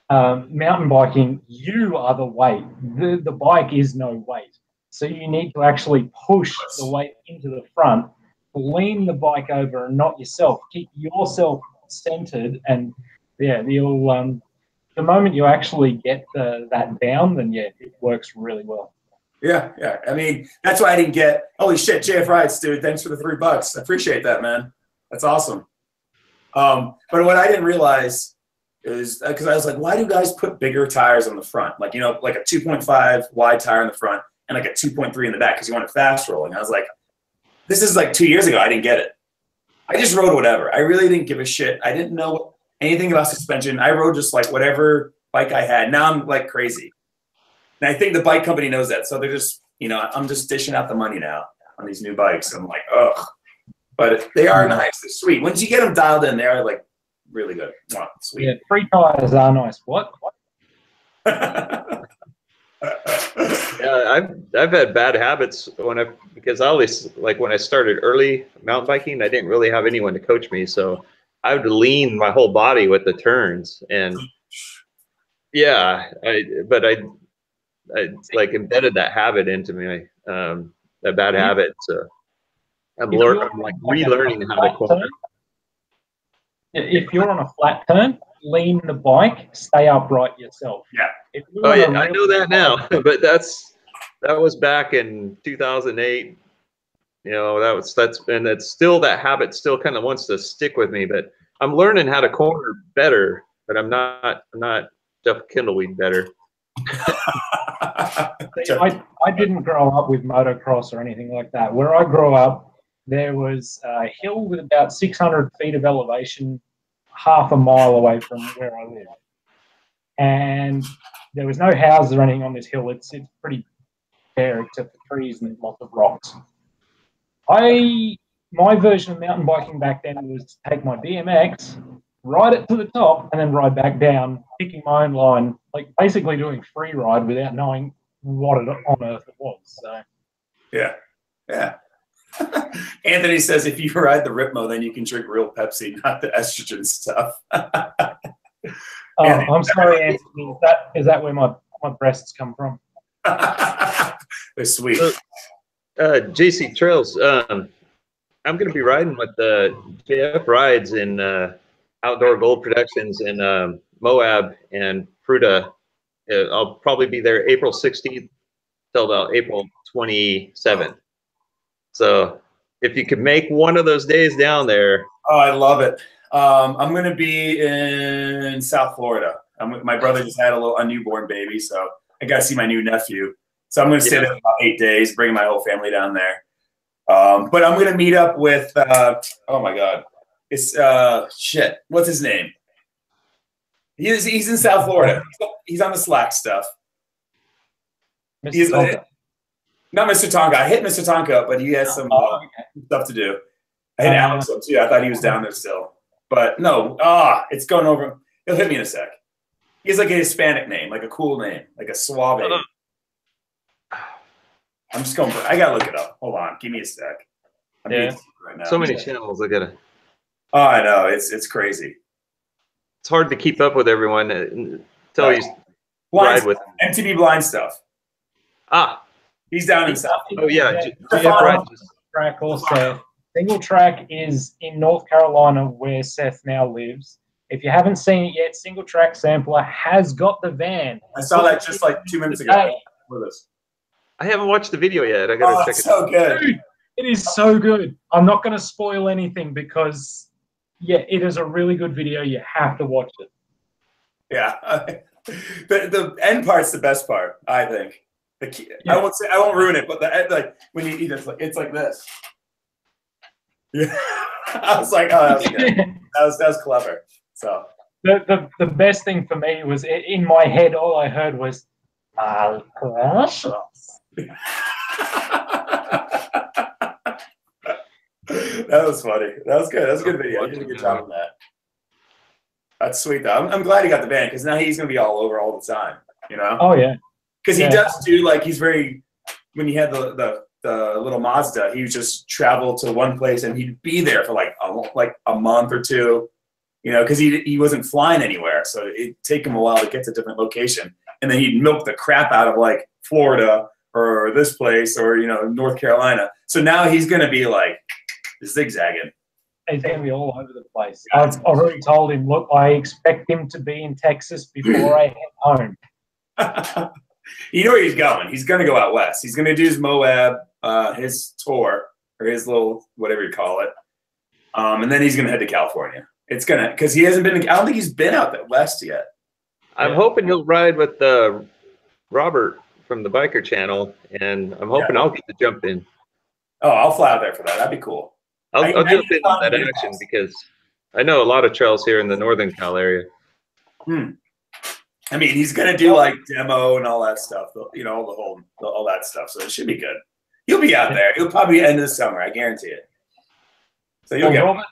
C: But, mountain biking, you are the weight. The bike is no weight. So you need to actually push the weight into the front, lean the bike over, and not yourself. Keep yourself centered, and the moment you actually get that down, then it works really well.
A: Yeah. I mean, that's why I didn't get. Holy shit, JF Rides, dude! Thanks for the $3. I appreciate that, man. That's awesome. But what I didn't realize is because I was like, why do guys put bigger tires on the front? Like like a 2.5 wide tire in the front and like a 2.3 in the back because you want it fast rolling. I was like, this is like 2 years ago. I didn't get it. I just rode whatever. I really didn't give a shit. I didn't know anything about suspension. I rode just like whatever bike I had. Now I'm like crazy. And I think the bike company knows that. So they're just, I'm just dishing out the money now on these new bikes. I'm like, ugh. But they are nice. They're sweet. Once you get them dialed in, they're like really good. Wow, sweet.
C: Yeah, 3 tires are nice. What?
B: Yeah, I've had bad habits because I always, like when I started early mountain biking, I didn't really have anyone to coach me. So I would lean my whole body with the turns, and yeah, I like embedded that habit into me, that bad habit. So I'm like relearning how to corner.
C: If you're on a flat turn, lean the bike, stay upright yourself.
A: Yeah.
B: Oh yeah, I know that now, but that was back in 2008. You know, that's still, that habit still kind of wants to stick with me, but I'm learning how to corner better, but I'm not Jeff Kindleweed better.
C: I didn't grow up with motocross or anything like that. Where I grew up, there was a hill with about 600 feet of elevation, half a mile away from where I live. And there was no houses or anything on this hill. It's pretty bare except for trees and lots of rocks. My version of mountain biking back then was to take my BMX, ride it to the top, and then ride back down, picking my own line, like basically doing free ride without knowing what on earth it was. So
A: yeah. Anthony says if you ride the Ripmo, then you can drink real Pepsi, not the estrogen stuff.
C: I'm sorry, Anthony. Is that where my breasts come from?
A: They're sweet.
B: JC Trails. I'm going to be riding with the JF Rides in Outdoor Gold Productions in Moab and Fruta. I'll probably be there April 16th till about April 27th. So if you could make one of those days down there.
A: Oh, I love it. I'm going to be in South Florida. My brother just had a newborn baby, so I got to see my new nephew. So I'm going to stay there for about 8 days, bring my whole family down there. But I'm going to meet up with, oh my God, it's shit. What's his name? He's in South Florida. He's on the Slack stuff. He's not Mr. Tonka. I hit Mr. Tonka up, but he has some stuff to do. I hit Alex up too. I thought he was down there still. But no, it's going over. He'll hit me in a sec. He has like a Hispanic name, like a cool name, like a suave. I'm just going. I gotta look it up. Hold on, give me a sec. I'm right now.
B: So many channels. I gotta.
A: Oh, I know. It's crazy.
B: It's hard to keep up with everyone until you
A: ride
B: with
A: MTV Blind stuff. He's down in South.
B: Oh yeah.
C: Track also. Single Track is in North Carolina where Seth now lives. If you haven't seen it yet, Single Track Sampler has got the van.
A: I saw that just like 2 minutes ago.
B: I haven't watched the video yet. I gotta check it.
A: So good. Dude,
C: it is so good. I'm not going to spoil anything because, it is a really good video. You have to watch it.
A: Yeah, the end part's the best part, I think. I won't ruin it, but when you eat it, it's like this. Yeah, I was like, oh, that was good. that was clever. So
C: the best thing for me was in my head. All I heard was,
A: That was funny. That was good. That was a good video. You did a good job on that. That's sweet though. I'm glad he got the van because now he's gonna be all over all the time. You know?
C: Oh yeah.
A: Because he does do he's very. When he had the little Mazda, he would just travel to one place and he'd be there for like a month or two. You know, because he wasn't flying anywhere, so it'd take him a while to get to a different location, and then he'd milk the crap out of like Florida or this place or North Carolina. So now he's gonna be like zigzagging.
C: He's going to be all over the place. I've already told him, look, I expect him to be in Texas before I head home.
A: You know where he's going. He's going to go out west. He's going to do his Moab, his tour, or his little, whatever you call it. And then he's going to head to California. It's going to, because he hasn't been, I don't think he's been out that west yet.
B: I'm hoping he'll ride with Robert from the Biker Channel, and I'm hoping I'll get to jump in.
A: Oh, I'll fly out there for that. That'd be cool.
B: I'll jump in on that action because I know a lot of trails here in the Northern Cal area.
A: I mean, he's gonna do like demo and all that stuff, all that stuff. So it should be good. He'll be out there. He'll probably end of the summer. I guarantee it. So you'll get.
C: Robert,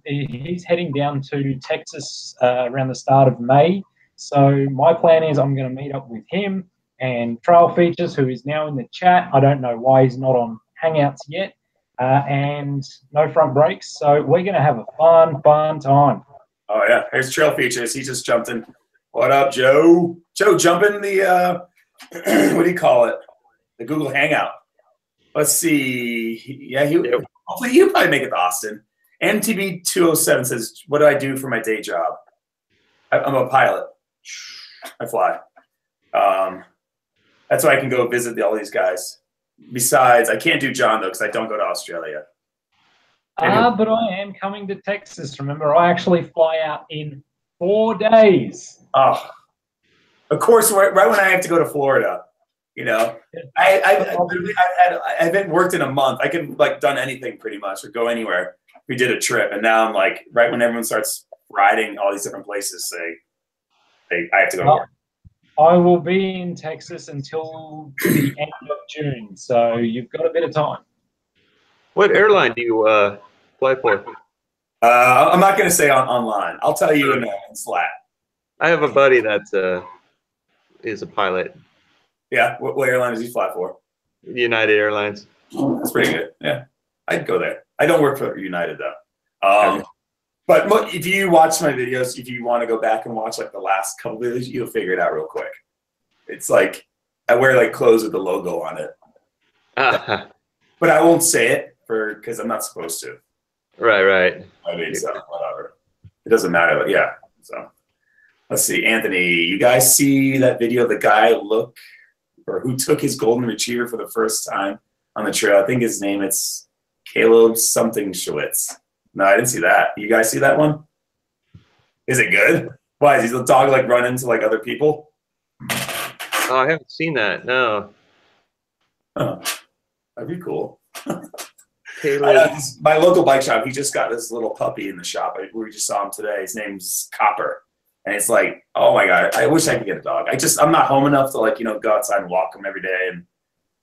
C: he's heading down to Texas around the start of May. So my plan is I'm going to meet up with him and Trail Features, who is now in the chat. I don't know why he's not on Hangouts yet. and no front brakes. So we're going to have a fun time.
A: Oh yeah, here's trail features. He just jumped in. What up, Joe? Joe, jump in the what do you call it? The Google Hangout. Let's see. Yeah, hopefully he'll probably make it to Austin. MTB207 says, "What do I do for my day job? I'm a pilot. I fly. That's why I can go visit all these guys. Besides, I can't do John though because I don't go to Australia.
C: But I am coming to Texas. Remember, I actually fly out in 4 days.
A: Oh, of course, right when I have to go to Florida, you know, I haven't worked in a month. I could like done anything pretty much or go anywhere. We did a trip, and now I'm like, right when everyone starts riding all these different places, I have to go to work.
C: I will be in Texas until the end of June, so you've got a bit of time.
B: What airline do you fly for?
A: I'm not going to say online. I'll tell you in Slack.
B: I have a buddy that is a pilot.
A: Yeah, what airline does he fly for?
B: United Airlines.
A: Oh, that's pretty good. Yeah, I'd go there. I don't work for United though. But if you watch my videos, if you want to go back and watch like the last couple videos, you'll figure it out real quick. It's like I wear like clothes with the logo on it, but I won't say it because I'm not supposed to.
B: Right.
A: I mean, so whatever. It doesn't matter. But yeah. So let's see, Anthony. You guys see that video of the guy who took his golden retriever for the first time on the trail? I think his name it's Caleb something Schwitz. No, I didn't see that. You guys see that one? Is it good? Why is the dog like run into like other people?
B: Oh, I haven't seen that. No.
A: Oh, that'd be cool.
B: Caleb.
A: My local bike shop, he just got this little puppy in the shop. We just saw him today. His name's Copper. And it's like, oh my God, I wish I could get a dog. I'm not home enough to like, go outside and walk him every day and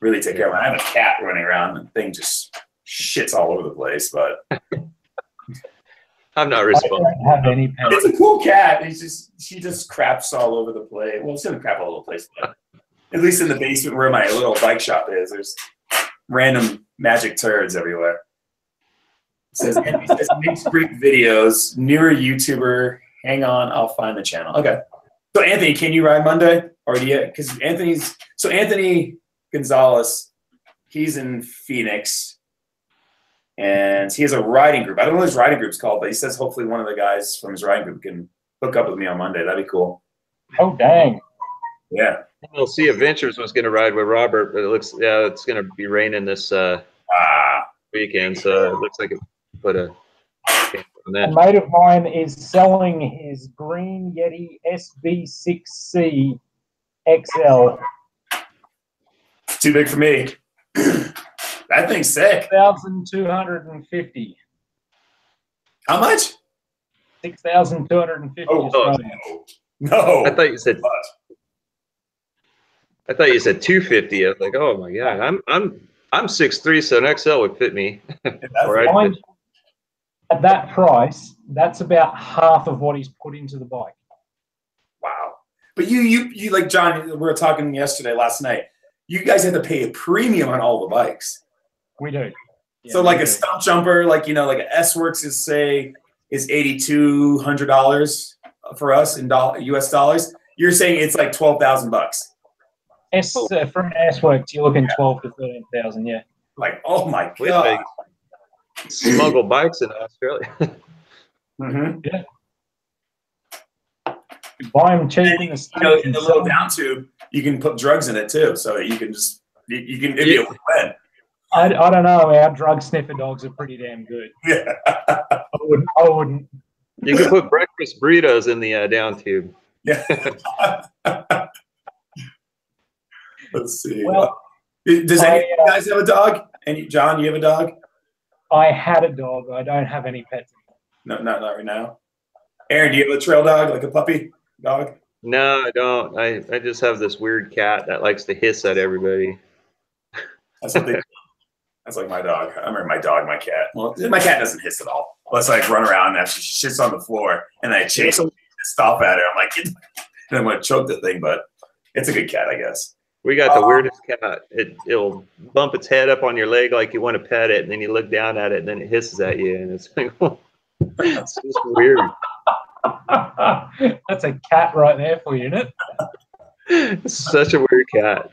A: really take care of him. I have a cat running around and the thing just shits all over the place, but
B: I'm not responsible.
C: I don't have any pets.
A: It's a cool cat. She just craps all over the place. Well, she doesn't crap all over the place, but at least in the basement where my little bike shop is, there's random magic turds everywhere. It says, makes great videos, newer YouTuber. Hang on, I'll find the channel. Okay. So Anthony, can you ride Monday? Or do you, because Anthony Gonzalez, he's in Phoenix. And he has a riding group. I don't know what his riding group's called, but he says hopefully one of the guys from his riding group can hook up with me on Monday. That'd be cool.
C: Oh, dang.
A: Yeah.
B: LC Adventures was going to ride with Robert, but it's going to be raining this weekend, so it looks like it put a on that.
C: A mate of mine is selling his green Yeti SB6C XL.
A: Too big for me. That thing's sick.
C: 6,250.
A: How much?
C: 6,250.
A: Oh, no.
B: I thought you said 250. I was like, oh my God, I'm 6'3", so an XL would fit me.
C: At that price, that's about half of what he's put into the bike.
A: Wow. But you like John, we were talking last night. You guys have to pay a premium on all the bikes.
C: We do. Yeah,
A: so like a stump jumper, like like an S-Works is $8,200 for us in US dollars. You're saying it's like $12,000.
C: For an S-Works, you're looking 12 to 13,000. Yeah.
A: Like, oh my God.
B: Smuggle bikes in Australia.
C: Yeah. You buy them cheap in the States.
A: In the little down tube, you can put drugs in it too, so you can just it'd be a win.
C: I don't know. Our drug sniffer dogs are pretty damn good.
A: Yeah.
C: I wouldn't.
B: You can put breakfast burritos in the down tube.
A: Yeah. Let's see.
C: Well,
A: does any of you guys have a dog? And John, you have a dog?
C: I had a dog. I don't have any pets.
A: No, not right now. Aaron, do you have a trail dog, like a puppy dog?
B: No, I don't. I just have this weird cat that likes to hiss at everybody.
A: That's what they do. That's like my dog. I remember my dog, my cat. Well, my cat doesn't hiss at all. Let's like run around and she shits on the floor, and I chase her, stop at her. I'm like, and I'm gonna choke the thing, but it's a good cat, I guess.
B: We got the weirdest cat. It'll bump its head up on your leg like you want to pet it, and then you look down at it, and then it hisses at you, and it's like, it's just weird.
C: That's a cat right there for you, isn't it?
B: It's such a weird cat.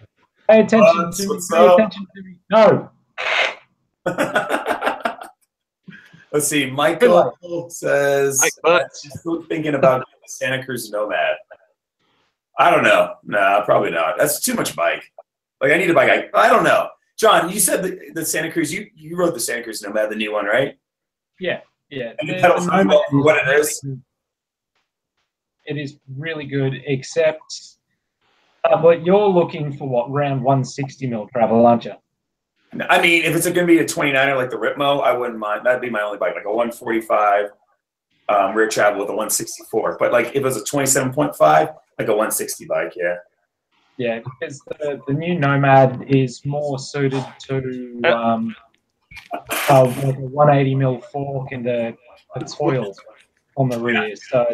C: Pay attention to me. Pay attention to me. No.
A: Let's see. Michael says,
B: I'm
A: still thinking about the Santa Cruz Nomad. I don't know. Nah, probably not. That's too much bike. Like, I need a bike. I don't know. John, you said the Santa Cruz, you wrote the Santa Cruz Nomad, the new one, right?
C: Yeah, yeah.
A: And the pedals for what it is?
C: It is really good, except but you're looking for what, around 160 mil travel, aren't you?
A: I mean, if it's going to be a 29er like the Ripmo, I wouldn't mind. That'd be my only bike, like a 145 rear travel with a 164. But like if it was a 27.5, like a 160 bike, yeah.
C: Yeah, because the new Nomad is more suited to like a 180 mil fork and a coil on the rear. So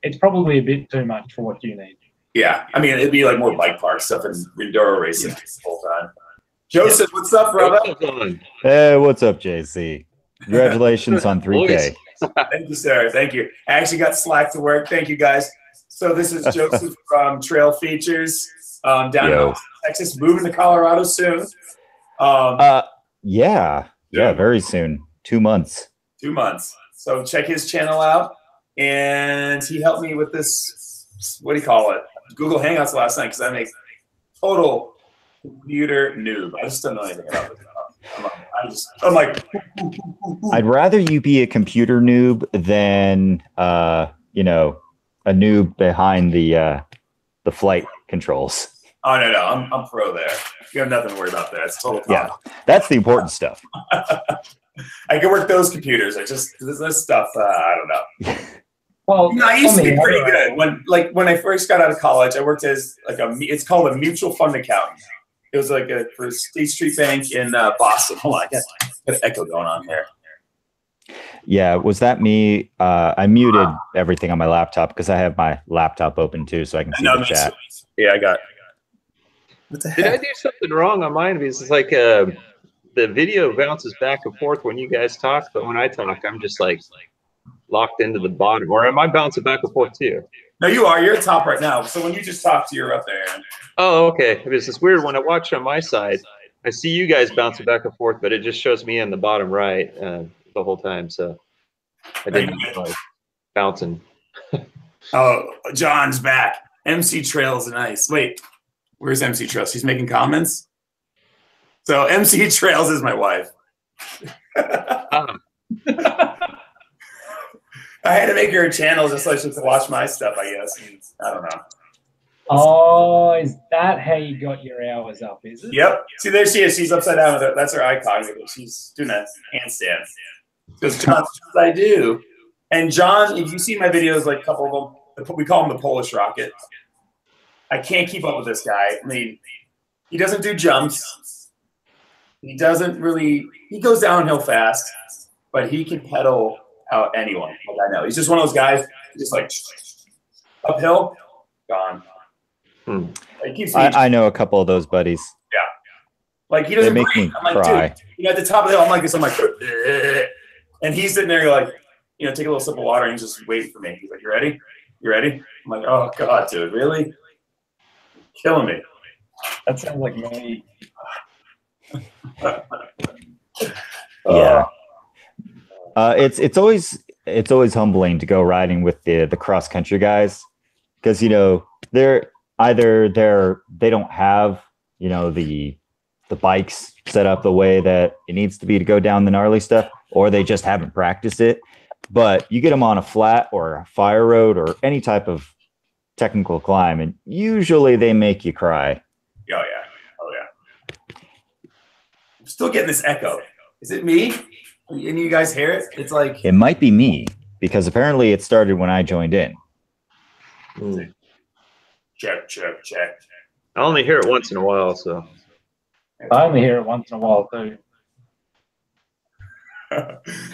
C: it's probably a bit too much for what you need.
A: Yeah, I mean, it'd be like more bike park stuff and Enduro racing the whole time. Joseph, what's up, brother?
D: Hey, what's up, JC? Congratulations on 3K.
A: Thank you, sir. Thank you. I actually got Slack to work. Thank you, guys. So this is Joseph from Trail Features down in Texas, moving to Colorado soon.
D: Yeah, very soon. 2 months.
A: 2 months. So check his channel out. And he helped me with this, what do you call it? Google Hangouts last night because I'm a total computer noob. I just don't know anything about it. I'm like,
D: I'd rather you be a computer noob than you know, a noob behind the flight controls.
A: Oh no, I'm pro there. You have nothing to worry about there. It's total.
D: Yeah, that's the important stuff.
A: I can work those computers. I just this stuff. I don't know.
C: Well,
A: I used to be pretty good when I first got out of college. I worked as like it's called a mutual fund accountant. It was like for State Street Bank in Boston. Hold on, I got an echo going on here.
D: Yeah, was that me? I muted everything on my laptop because I have my laptop open too, so I can see the chat.
A: Yeah, I got. What the heck?
B: Did I do something wrong on mine? Because it's like the video bounces back and forth when you guys talk, but when I talk, I'm just like locked into the bottom. Or am I bouncing back and forth too?
A: No, you are. You're at top right now. So when you just talk to, you're up there.
B: Oh, okay. It's just weird when I watch on my side. I see you guys bouncing back and forth, but it just shows me in the bottom right the whole time. So I didn't like bouncing.
A: Oh, John's back. MC Trails nice. Wait, where's MC Trails? She's making comments. So MC Trails is my wife. I had to make her a channel just so she could watch my stuff, I guess. I don't know.
C: Oh, is that how you got your hours up, is it?
A: Yep. See, there she is. She's upside down with it. That's her icon. She's doing a handstand. Because John, I do. And John, if you see my videos, like a couple of them, we call him the Polish Rocket. I can't keep up with this guy. I mean, he doesn't do jumps. He doesn't really, he goes downhill fast, but he can pedal out anyone. Like I know. He's just one of those guys, just like uphill, gone. Like
D: I know a couple of those buddies.
A: Yeah. Like he doesn't
D: make me
A: I'm like,
D: cry.
A: dude, you know, at the top of the hill, I'm like this, I'm like, and he's sitting there like, you know, take a little sip of water and he's just waiting for me. He's like, you ready? You ready? I'm like, oh God, dude, really? You're killing me.
C: That sounds like me.
D: Yeah. It's always humbling to go riding with the cross country guys, because you know they don't have, you know, the bikes set up the way that it needs to be to go down the gnarly stuff, or they just haven't practiced it. But you get them on a flat or a fire road or any type of technical climb, and usually they make you cry.
A: Oh yeah. I'm still getting this echo. Is it me? Any of you guys hear it? It's like
D: It might be me, because apparently it started when I joined in.
A: check.
B: I only hear it once in a while, so.
C: I only hear it once in a while too.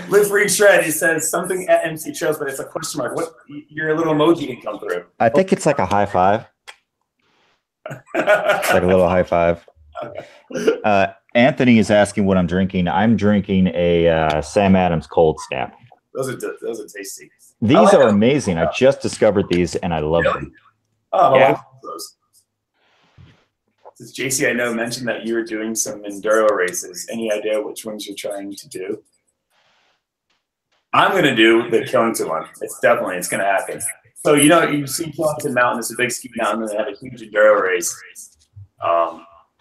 A: Live Free Shred, he says something at MC Trails, but it's a question mark. What, your little emoji didn't come through.
D: I think it's like a high five. It's like a little high five. Anthony is asking what I'm drinking. I'm drinking a Sam Adams Cold Snap.
A: Those are tasty.
D: These are amazing. I just discovered these and I love them.
A: Oh,
D: Yeah.
A: I like those. Since JC, I know, mentioned that you were doing some Enduro races. Any idea which ones you're trying to do? I'm going to do the Killington one. It's going to happen. So, you know, you see Killington Mountain, it's a big ski mountain, and they have a huge Enduro race.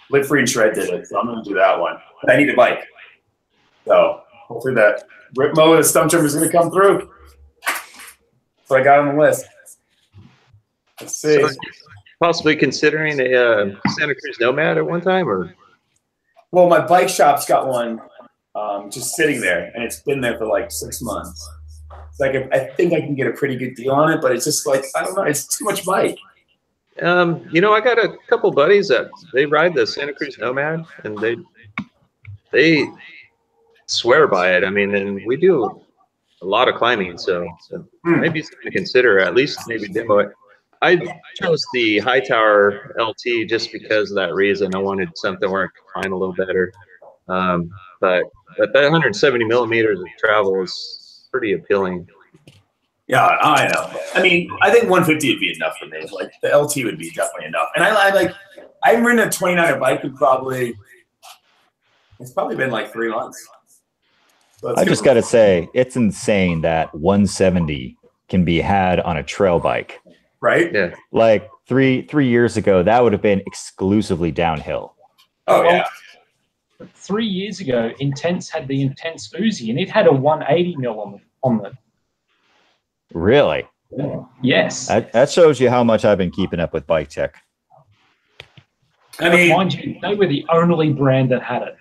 A: Live Free and Shred did it, so I'm going to do that one. But I need a bike. So, hopefully that Rip Mo, the stump jumper, is going to come through. So I got on the list. Let's see.
B: So possibly considering a Santa Cruz Nomad at one time, or?
A: Well, my bike shop's got one just sitting there, and it's been there for like 6 months. It's like I think I can get a pretty good deal on it, but it's just like, I don't know, it's too much bike.
B: You know, I got a couple buddies that they ride the Santa Cruz Nomad, and they swear by it. I mean, and we do a lot of climbing, so maybe something to consider. At least maybe demo it. I chose the Hightower LT just because of that reason. I wanted something where I could climb a little better. But that 170 millimeters of travel is pretty appealing.
A: Yeah, I know. I mean, I think 150 would be enough for me. Like the LT would be definitely enough. And I I've ridden a 29er bike in it's probably been like 3 months. So
D: I just got to say, it's insane that 170 can be had on a trail bike.
A: Right?
B: Yeah.
D: Like three years ago, that would have been exclusively downhill.
A: Oh, yeah.
C: 3 years ago, Intense had the Intense Uzi, and it had a 180 mil on the.
D: Really?
C: Yes.
D: That shows you how much I've been keeping up with bike tech.
A: I mean,
C: mind you, they were the only brand that had it.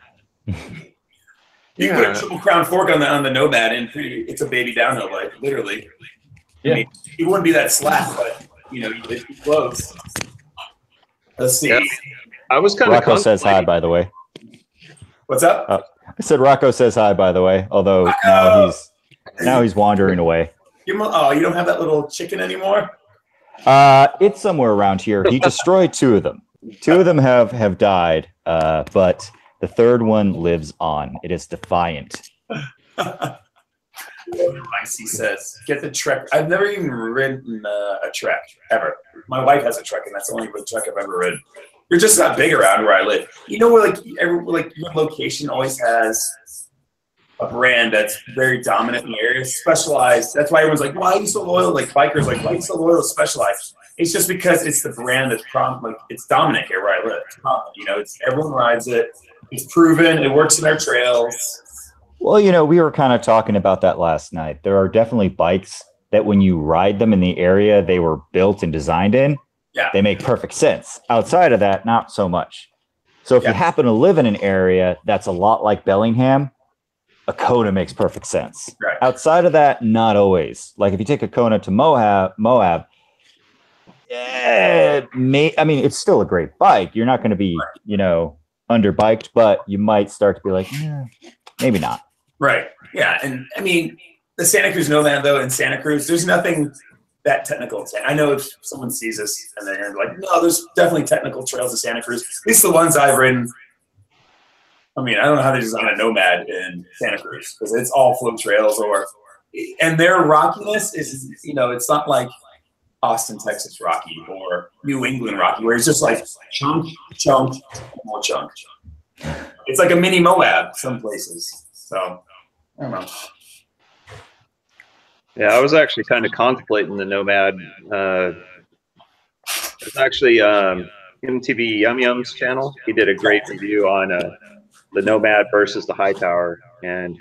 A: You can put a Triple Crown fork on the Nomad, and it's a baby downhill bike, literally.
C: Yeah.
A: I mean, it wouldn't be that slack, but you know, it'd be close. Let's see.
B: Yeah. I was kind of.
D: Rocco says hi, by the way.
A: What's up?
D: I said Rocco says hi, by the way. Although now he's wandering away.
A: Oh, you don't have that little chicken anymore?
D: It's somewhere around here. He destroyed 2 of them. 2 of them have died, but the third one lives on. It is defiant.
A: He says, "Get the Trek." I've never even ridden a Trek ever. My wife has a Trek, and that's the only Trek I've ever ridden. They're just not big around where I live. You know where your location always has a brand that's very dominant in the area, Specialized. That's why everyone's like, "Why are you so loyal?" Like bikers, like, "Why are you so loyal to Specialized?" It's just because it's the brand that's it's dominant here where I live. It's prominent, you know, everyone rides it. It's proven. It works in their trails.
D: Well, you know, we were kind of talking about that last night. There are definitely bikes that when you ride them in the area they were built and designed in, they make perfect sense. Outside of that, not so much. So if you happen to live in an area that's a lot like Bellingham, a Kona makes perfect sense.
A: Right.
D: Outside of that, not always. Like if you take a Kona to Moab, I mean, it's still a great bike. You're not going to be, you know, underbiked, but you might start to be like, maybe not.
A: Right. Yeah. And I mean, the Santa Cruz Nomad, though, in Santa Cruz, there's nothing that technical. I know if someone sees this and they're like, no, there's definitely technical trails in Santa Cruz. At least the ones I've ridden. I mean, I don't know how they design a Nomad in Santa Cruz because it's all flow trails and their rockiness is, you know, it's not like Austin, Texas Rocky or New England Rocky, where it's just like chunk, more chunk. It's like a mini Moab some places. So, I don't know.
B: Yeah, I was actually kind of contemplating the Nomad. It's actually MTV Yum Yum's channel. He did a great review on the Nomad versus the Hightower, and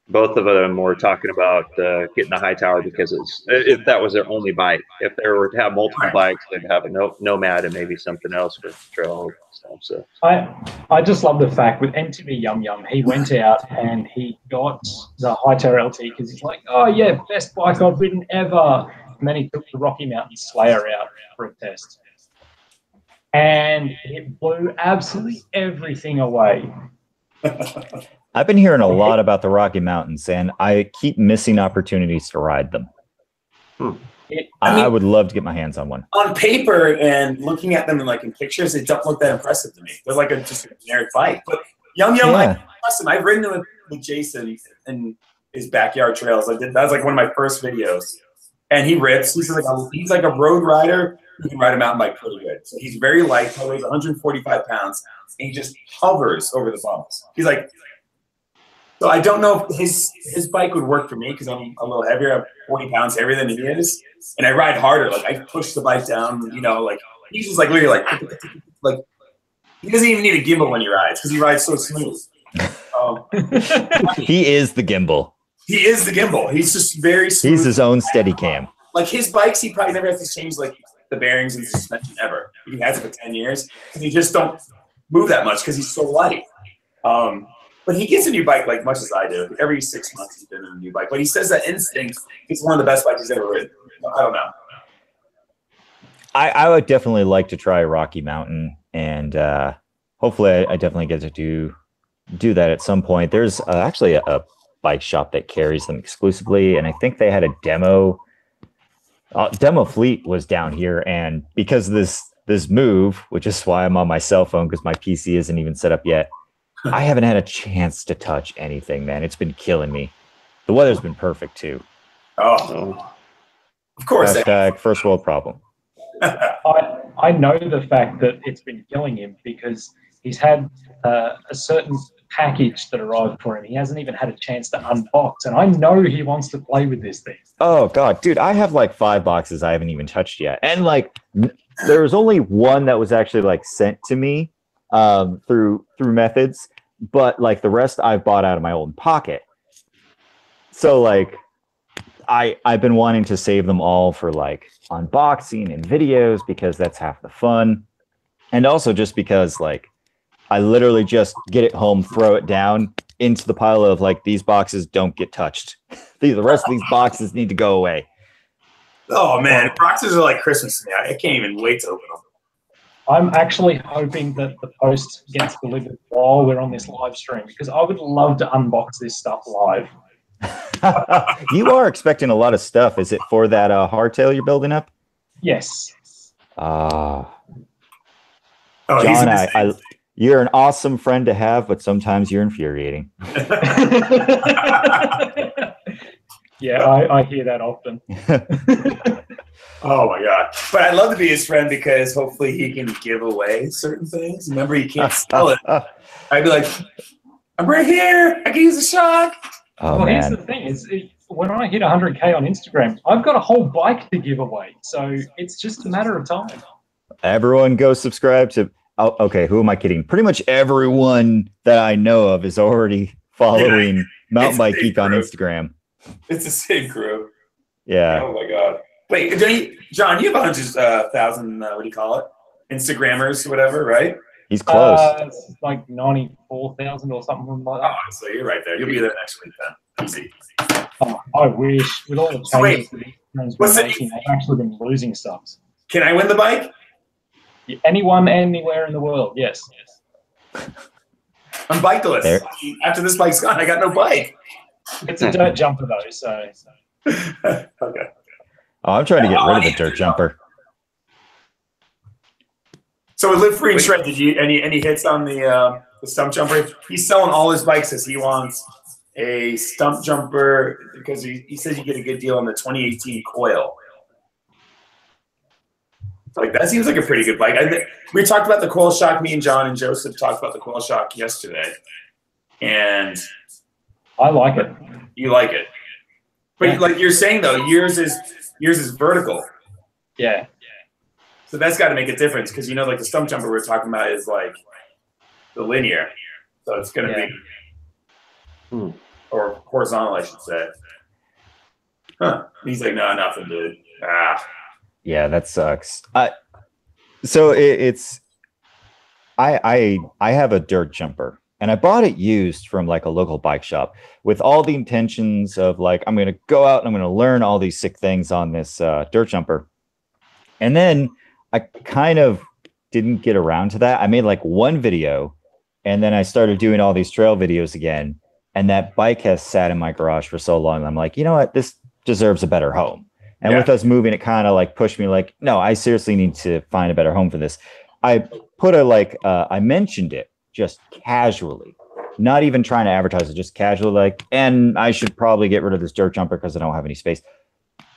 B: both of them were talking about getting the Hightower because if that was their only bike. If they were to have multiple bikes, they'd have a Nomad and maybe something else for trail stuff. So
C: I just love the fact with MTV Yum Yum, he went out and he got the Hightower LT because he's like, oh yeah, best bike I've ridden ever. And then he took the Rocky Mountain Slayer out for a test. And it blew absolutely everything away.
D: I've been hearing a lot about the Rocky Mountains, and I keep missing opportunities to ride them. I would love to get my hands on one.
A: On paper and looking at them in pictures, they don't look that impressive to me. They're like just a generic bike. But Yum, I trust him. I've ridden with Jason in his backyard trails. That was like one of my first videos. And he rips. He's like a road rider who can ride a mountain bike pretty good. So he's very light. He weighs 145 pounds. And he just hovers over the bumps. He's like, so I don't know if his bike would work for me because I'm a little heavier. I'm 40 pounds heavier than he is. And I ride harder. Like I push the bike down, he's just literally like he doesn't even need a gimbal when he rides because he rides so smooth.
D: He is the gimbal.
A: He is the gimbal. He's just very smooth.
D: He's his own steady cam.
A: Like his bikes, he probably never has to change the bearings and the suspension ever. He has it for 10 years. And he just don't move that much because he's so light. But he gets a new bike like much as I do. Every 6 months he's been in a new bike. But he says that Instinct is one of the best bikes he's ever ridden. I don't know.
D: I would definitely like to try Rocky Mountain, and hopefully I definitely get to do that at some point. There's actually a bike shop that carries them exclusively, and I think they had a demo fleet was down here, and because of this move, which is why I'm on my cell phone because my PC isn't even set up yet, I haven't had a chance to touch anything, man. It's been killing me. The weather's been perfect too.
A: Oh, of course.
D: Hashtag first world problem.
C: I know the fact that it's been killing him because he's had a certain package that arrived for him. He hasn't even had a chance to unbox, and I know he wants to play with this thing.
D: Oh god, dude, I have 5 boxes I haven't even touched yet, and there was only one that was actually sent to me through methods, but the rest I've bought out of my own pocket. So I've been wanting to save them all for unboxing and videos because that's half the fun, and also just because I literally just get it home, throw it down into the pile of these boxes don't get touched. The rest of these boxes need to go away.
A: Oh man, boxes are like Christmas to me. I can't even wait to open them.
C: I'm actually hoping that the post gets delivered while we're on this live stream because I would love to unbox this stuff live.
D: You are expecting a lot of stuff. Is it for that hardtail you're building up?
C: Yes.
D: John,
A: He's
D: you're an awesome friend to have, but sometimes you're infuriating.
C: Yeah, I hear that often.
A: Oh my god! But I'd love to be his friend because hopefully he can give away certain things. Remember, he can't sell it. I'd be like, "I'm right here. I can use a shock."
D: Oh,
C: well,
D: man.
C: Here's the thing: is when I hit 100K on Instagram, I've got a whole bike to give away. So it's just a matter of time.
D: Everyone go subscribe to. Oh, okay, who am I kidding? Pretty much everyone that I know of is already following Mountain Bike Geek on Instagram.
A: It's the same crew.
D: Yeah.
A: Oh my god. Wait, John, you have 100,000. What do you call it? Instagrammers, whatever, right?
D: He's close.
C: It's 94,000 or something like that.
A: Oh, so you're right there. You'll be there next week then. Easy.
C: Oh, I wish. With all the changes that Instagram's been making, I've actually been losing subs.
A: Can I win the bike?
C: Anyone, anywhere in the world, yes.
A: I'm bikeless.
D: There.
A: After this bike's gone, I got no bike.
C: It's a dirt jumper though, so.
A: Okay.
D: Oh, I'm trying to get rid of the dirt jumper.
A: So with Live Free and Shred, did you any hits on the stump jumper? He's selling all his bikes as he wants a stump jumper because he says you get a good deal on the 2018 coil. That seems like a pretty good bike. We talked about the coil shock. Me and John and Joseph talked about the coil shock yesterday, and
C: I like it.
A: You like it, but like you're saying though, yours is vertical.
C: Yeah.
A: So that's got to make a difference because the stump jumper we're talking about is the linear, so it's going to be or horizontal, I should say. Huh? He's like, no, nothing, dude.
D: Yeah, that sucks. So I have a dirt jumper, and I bought it used from a local bike shop with all the intentions of I'm going to go out and I'm going to learn all these sick things on this dirt jumper. And then I kind of didn't get around to that. I made one video, and then I started doing all these trail videos again. And that bike has sat in my garage for so long. I'm like, you know what? This deserves a better home. And
A: Yeah.
D: with us moving, it kind of like pushed me like, no, I seriously need to find a better home for this. I put I mentioned it just casually, not even trying to advertise it, just casually like, and I should probably get rid of this dirt jumper because I don't have any space.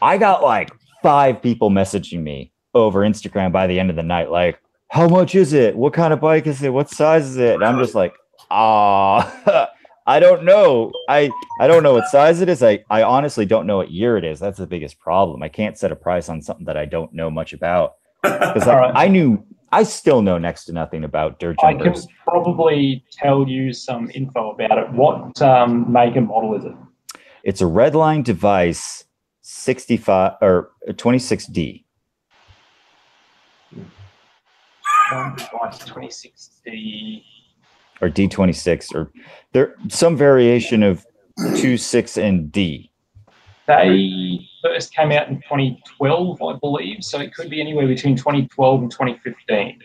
D: I got like 5 people messaging me over Instagram by the end of the night, like, how much is it? What kind of bike is it? What size is it? And I'm just like, I don't know. I don't know what size it is. I honestly don't know what year it is. That's the biggest problem. I can't set a price on something that I don't know much about. Because I still know next to nothing about dirt jumpers.
C: I can probably tell you some info about it. What make and model is it?
D: It's a Redline device 65 or 26D.
C: Device 26D.
D: Or D26, or there some variation of 26 and D.
C: They first came out in 2012, I believe, so it could be anywhere between 2012 and 2015.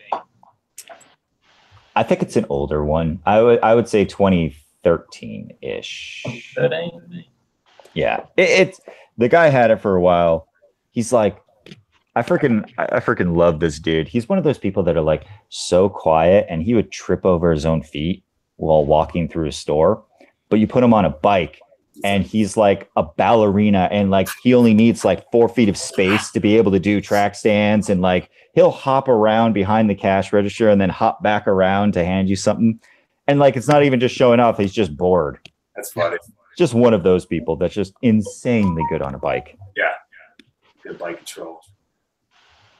D: I think it's an older one. I would say 2013-ish.
C: 2013?
D: Yeah. It's the guy had it for a while. He's like, I freaking love this dude. He's one of those people that are like so quiet, and he would trip over his own feet while walking through a store. But you put him on a bike and he's like a ballerina, and like he only needs like 4 feet of space to be able to do track stands, and like he'll hop around behind the cash register and then hop back around to hand you something. And like it's not even just showing off, he's just bored.
A: That's funny.
D: Just one of those people that's just insanely good on a bike.
A: Yeah. Good bike control.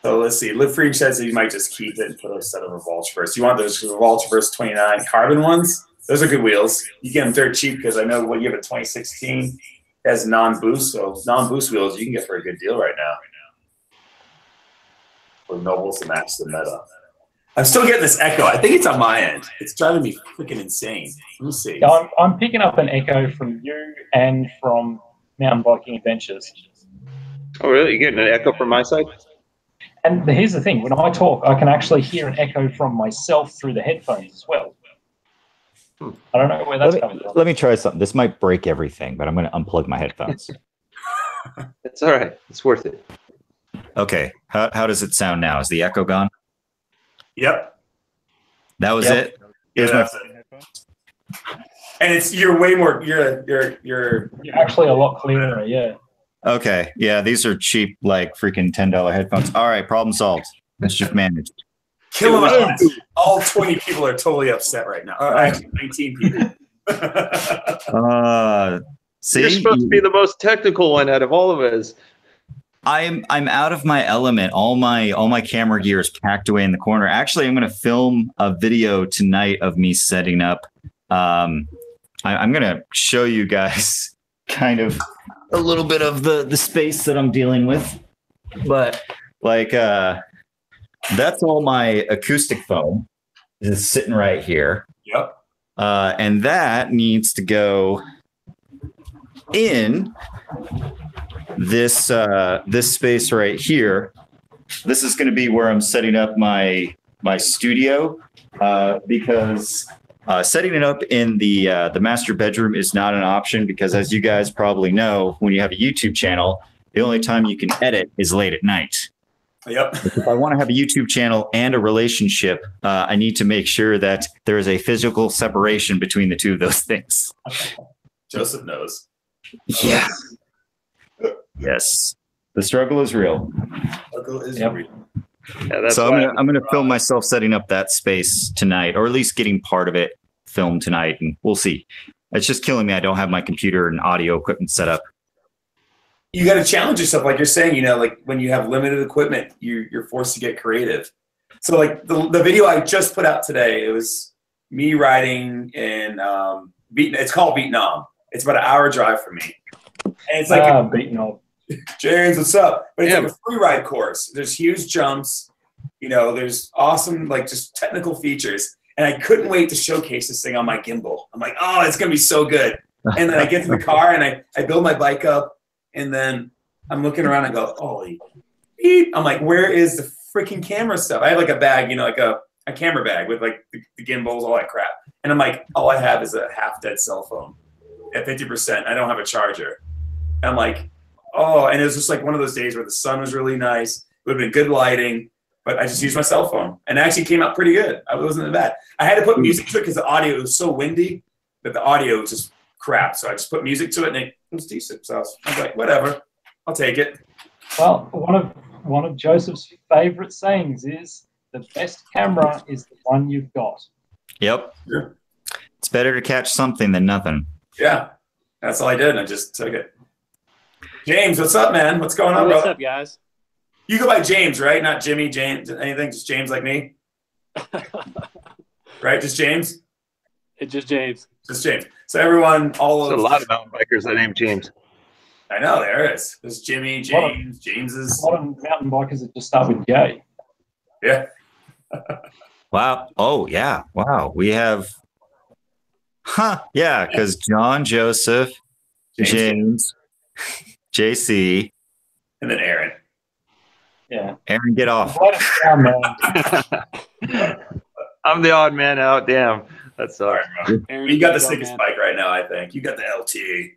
A: So let's see. Live Free says that you might just keep it and put a set of Revoltraverse. You want those Revoltraverse 29 carbon ones? Those are good wheels. You get them dirt cheap because I know when you have a 2016 it has non-boost, so non-boost wheels you can get for a good deal right now. With Nobles to match the meta. I'm still getting this echo. I think it's on my end. It's driving me freaking insane. Let me see.
C: Yeah, I'm picking up an echo from you and from Mountain Biking Adventures.
B: Oh, really? You getting an echo from my side?
C: And here's the thing, when I talk, I can actually hear an echo from myself through the headphones as well. I don't know where that's coming from.
D: Let me try something. This might break everything, but I'm going to unplug my headphones.
B: It's all right. It's worth it.
D: Okay. How does it sound now? Is the echo gone?
A: Yep.
D: That was it?
A: Yeah, that's it. And you're way more, you're
C: actually a lot clearer, yeah.
D: Okay. Yeah, these are cheap, like freaking $10 headphones. All right, problem solved. Let's just manage.
A: Kill them. All 20 people are totally upset right now. Actually, 19 people.
D: See,
B: you're supposed to be the most technical one out of all of us.
D: I'm out of my element. All my camera gear is packed away in the corner. Actually, I'm going to film a video tonight of me setting up. I'm going to show you guys kind of a little bit of the space that I'm dealing with, but like that's all my acoustic foam is sitting right here.
A: Yep.
D: And that needs to go in this this space right here. This is going to be where I'm setting up my studio because setting it up in the master bedroom is not an option because, as you guys probably know, when you have a YouTube channel, the only time you can edit is late at night.
A: Yep.
D: If I want to have a YouTube channel and a relationship, I need to make sure that there is a physical separation between the two of those things.
A: Joseph knows.
D: Yeah. Yes. The struggle is real.
A: Struggle is
C: Yep.
A: real.
B: Yeah, that's
D: So
B: why
D: I'm gonna film myself setting up that space tonight, or at least getting part of it filmed tonight, and we'll see. It's just killing me. I don't have my computer and audio equipment set up.
A: You got to challenge yourself, like you're saying. You know, like when you have limited equipment, you're forced to get creative. So, like the video I just put out today, it was me riding in it's called Vietnam. It's about an hour drive from me, and it's like
C: Vietnam.
A: James, what's up? But it's like a free ride course. There's huge jumps. You know, there's awesome, like just technical features. And I couldn't wait to showcase this thing on my gimbal. I'm like, oh, it's going to be so good. And then I get to the car and I build my bike up. And then I'm looking around and go, holy beep. I'm like, where is the freaking camera stuff? I have like a bag, you know, like a camera bag with like the gimbals, all that crap. And I'm like, all I have is a half dead cell phone at 50%. I don't have a charger. And I'm like, Oh, and it was just like one of those days where the sun was really nice. It would have been good lighting, but I just used my cell phone, and it actually came out pretty good. It wasn't that bad. I had to put music to it because the audio was so windy that the audio was just crap. So I just put music to it, and it was decent. So I was like, whatever, I'll take it.
C: Well, one of Joseph's favorite sayings is, the best camera is the one you've got.
D: Yep.
A: Yeah.
D: It's better to catch something than nothing.
A: Yeah, that's all I did. I just took it. James, what's up, man? What's going on,
E: What's
A: brother?
E: up, guys?
A: You go by James, right? Not Jimmy, James, anything? Just James like me? Right? Just James?
E: It's just James.
A: Just James. So everyone, all
B: There's
A: of...
B: a lot of mountain bikers that named James.
A: I know, there is. There's Jimmy, James, James's.
C: A lot of mountain bikers that just start with J.
A: Yeah.
D: Wow. Oh, yeah. Wow. We have... Huh. Yeah, because John, Joseph, James, JC.
A: And then Aaron.
C: Yeah.
D: Aaron, get off.
C: Write it down, man.
B: I'm the odd man out. Damn. That's
A: All
B: all
A: right,
B: right.
A: bro.
E: Aaron,
A: You got the
E: go,
A: sickest
E: man.
A: bike right now, I think. You got the LT.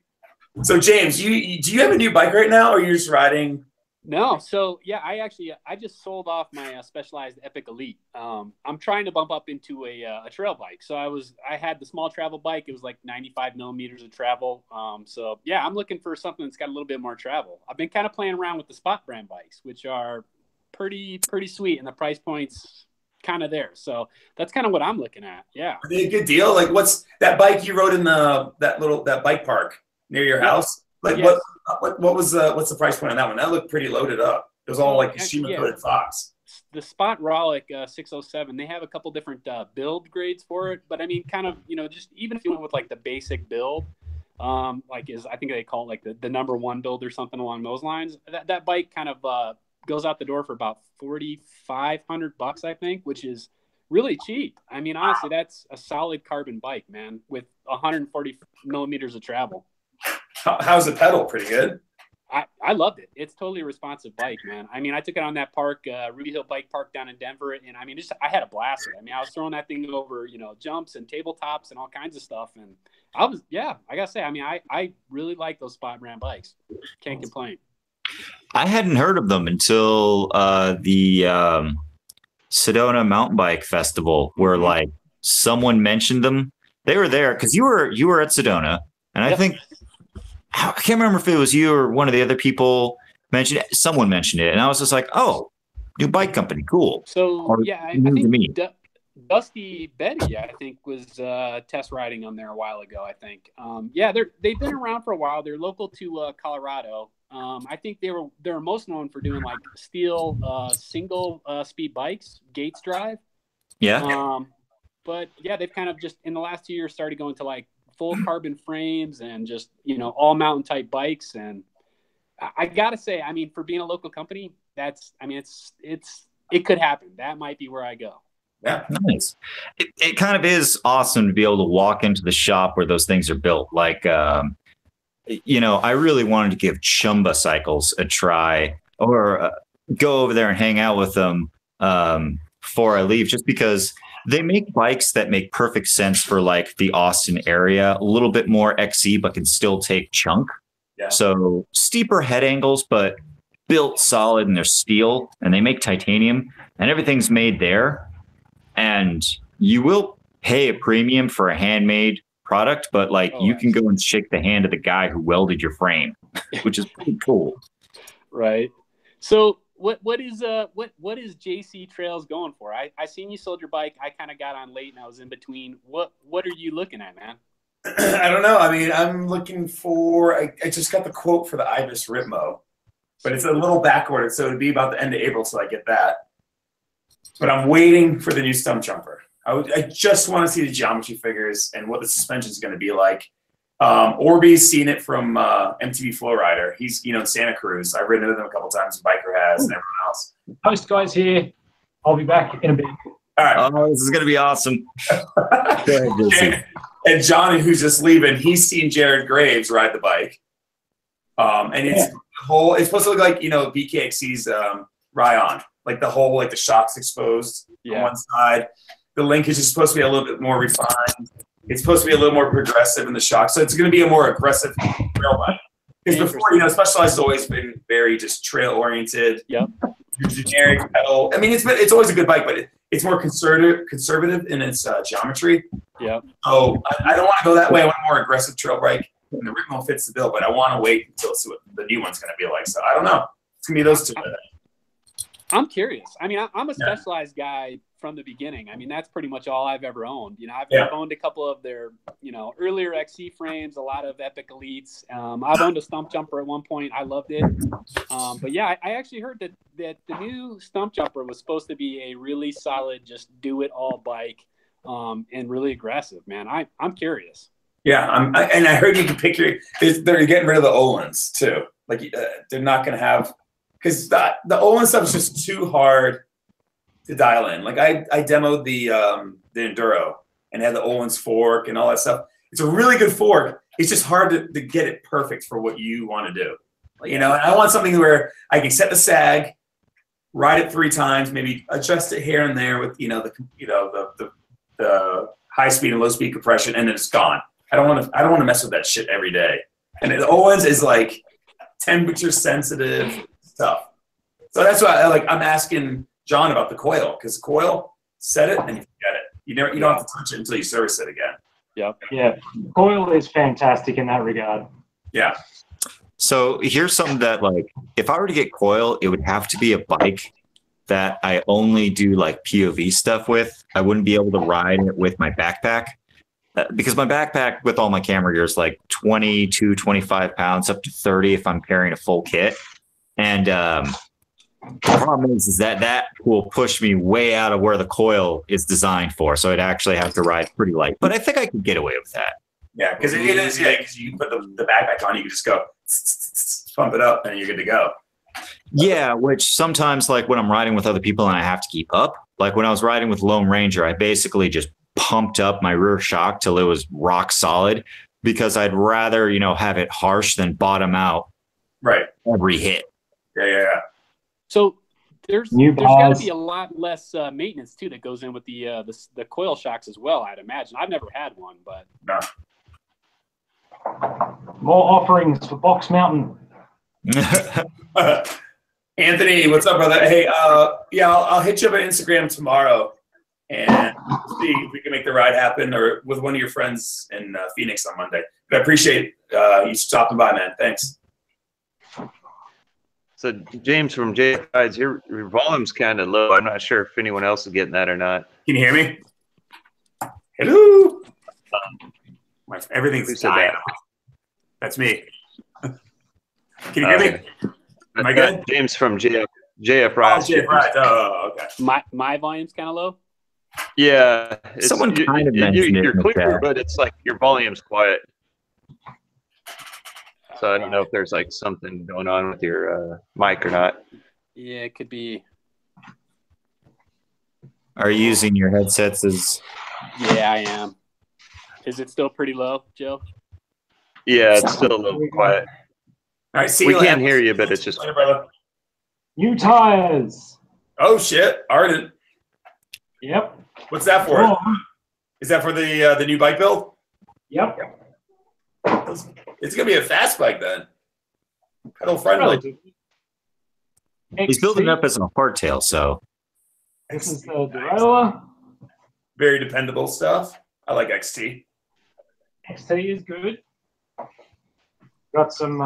A: So, James, do you have a new bike right now, or you're just riding?
E: No, so yeah, I just sold off my Specialized Epic Elite. I'm trying to bump up into a trail bike. So I had the small travel bike. It was like 95 millimeters of travel. So yeah, I'm looking for something that's got a little bit more travel. I've been kind of playing around with the Spot brand bikes, which are pretty sweet, and the price point's kind of there. So that's kind of what I'm looking at. Yeah.
A: Are they a good deal? Like, what's that bike you rode in that bike park near your house? Like,
E: Yes.
A: what's the price point on that one? That looked pretty loaded up. It was all like Kashima coated Fox.
E: The Spot Rollick 607, they have a couple different build grades for it, but I mean, kind of, just even if you went with like the basic build, I think they call it like the number one build or something along those lines. That bike kind of goes out the door for about $4,500, I think, which is really cheap. I mean, honestly, that's a solid carbon bike, man, with 140 millimeters of travel.
A: How's the pedal? Pretty good.
E: I loved it. It's totally a responsive bike, man. I mean, I took it on that park, Ruby Hill Bike Park down in Denver, and I mean, I had a blast with it. I mean, I was throwing that thing over, jumps and tabletops and all kinds of stuff, and I gotta say, I mean, I really like those Spot brand bikes. Can't complain.
D: I hadn't heard of them until the Sedona Mountain Bike Festival, where like someone mentioned them. They were there because you were at Sedona, and I think I can't remember if it was you or one of the other people mentioned it. Someone mentioned it, and I was just like, "Oh, new bike company, cool."
E: So
D: Or
E: yeah, I
D: new to me.
E: think Dusty Betty, I think, was test riding on there a while ago. I think, they've been around for a while. They're local to Colorado. I think they're most known for doing like steel single speed bikes, Gates Drive.
D: Yeah.
E: But yeah, they've kind of just in the last 2 years started going to like full carbon frames and just all mountain type bikes. And I gotta say, I mean, for being a local company, it could happen. That might be where I go.
A: Yeah.
D: Nice. It kind of is awesome to be able to walk into the shop where those things are built. Like, I really wanted to give Chumba Cycles a try, or go over there and hang out with them before I leave, just because they make bikes that make perfect sense for like the Austin area, a little bit more XC, but can still take chunk.
A: Yeah.
D: So steeper head angles, but built solid, and they're steel, and they make titanium, and everything's made there. And you will pay a premium for a handmade product, but like you can go and shake the hand of the guy who welded your frame, which is pretty cool.
E: Right. So what is JC Trails going for? I seen you sold your bike. I kind of got on late and I was in between. What are you looking at, man?
A: I don't know. I mean, I'm looking for. I just got the quote for the Ibis Ripmo, but it's a little backordered, so it'd be about the end of April till I get that. But I'm waiting for the new stump jumper. I just want to see the geometry figures and what the suspension is going to be like. Orby's seen it from MTV Flowrider. He's in Santa Cruz. I've ridden with him a couple times. Biker has, and everyone else.
C: Post guys here. I'll be back in a bit.
A: All right.
D: Oh, this is going to be awesome. Go ahead, JC.
A: And Johnny, who's just leaving, he's seen Jared Graves ride the bike. And it's supposed to look like BKXC's Ryan, like the whole the shocks exposed on one side. The linkage is supposed to be a little bit more refined. It's supposed to be a little more progressive in the shock, so it's going to be a more aggressive trail bike. Because before, you know, Specialized has always been very just trail oriented.
E: Yep.
A: Generic pedal. I mean, it's always a good bike, but it's more conservative in its geometry.
E: Yep.
A: So I don't want to go that way. I want a more aggressive trail bike. And the Ripmo fits the bill, but I want to wait until see what the new one's going to be like. So I don't know. It's going to be those two.
E: I'm curious. I mean, I'm a Specialized guy from the beginning. I mean, that's pretty much all I've ever owned. You know, I've owned a couple of their, you know, earlier XC frames, a lot of Epic Elites. I've owned a Stump Jumper at one point. I loved it. But yeah, I actually heard that the new Stump Jumper was supposed to be a really solid, just do it all bike, and really aggressive, man. I'm curious.
A: Yeah, and I heard you can pick they're getting rid of the Olins too. Like they're not going to have, because the Olin stuff is just too hard to dial in. Like I demoed the Enduro and had the Olin's fork and all that stuff. It's a really good fork. It's just hard to get it perfect for what you want to do. You know, and I want something where I can set the sag, ride it 3 times, maybe adjust it here and there with the high speed and low speed compression, and then it's gone. I don't want to mess with that shit every day. And the Owens is like temperature sensitive stuff. So that's why I'm asking John about the coil, because the coil, set it and you forget it. You don't have to touch it until you service it again.
E: Yep.
C: Yeah. Coil is fantastic in that regard.
A: Yeah.
D: So here's something that, like, if I were to get coil, it would have to be a bike that I only do like POV stuff with. I wouldn't be able to ride it with my backpack. Because my backpack with all my camera gear is like 22, 25 pounds, up to 30 if I'm carrying a full kit. And the problem is that will push me way out of where the coil is designed for. So I'd actually have to ride pretty light. But I think I could get away with that.
A: Yeah, because it is, because you put the backpack on, you can just go pump it up and you're good to go.
D: Yeah, which sometimes, like when I'm riding with other people and I have to keep up, like when I was riding with Lone Ranger, I basically just pumped up my rear shock till it was rock solid, because I'd rather, have it harsh than bottom out every hit.
A: Yeah.
E: So there's got to be a lot less maintenance too that goes in with the coil shocks as well, I'd imagine. I've never had one, but
A: no.
C: More offerings for Box Mountain.
A: Anthony, what's up, brother? Hey, I'll hit you up on Instagram tomorrow and see if we can make the ride happen, or with one of your friends in Phoenix on Monday. But I appreciate you stopping by, man. Thanks.
B: So James from J Guides, your volume's kind of low. I'm not sure if anyone else is getting that or not.
A: Can you hear me? Hello. Everything's dying. That's me. Can you hear me? Am I good?
B: James from JF Ride.
A: JF Ride. Oh, okay.
E: My volume's kind of low.
B: Yeah,
D: someone kind of mentioned it.
B: You're clear, but it's like your volume's quiet. So I don't know if there's like something going on with your mic or not.
E: Yeah, it could be.
D: Are you using your headsets as?
E: Yeah, I am. Is it still pretty low, Joe?
B: Yeah, it's still a little quiet.
A: All right, see
B: we
A: you
B: can't
A: later.
B: hear you, but it's just.
A: Later, brother.
C: New tires.
A: Oh shit, Arden.
C: Yep.
A: What's that for?
C: Oh.
A: Is that for the new bike build?
C: Yep.
A: It's gonna be a fast bike then. Pedal friendly.
D: He's building up as a hardtail, so.
C: This is the derailleur.
A: Very dependable stuff. I like XT.
C: XT is good. Got some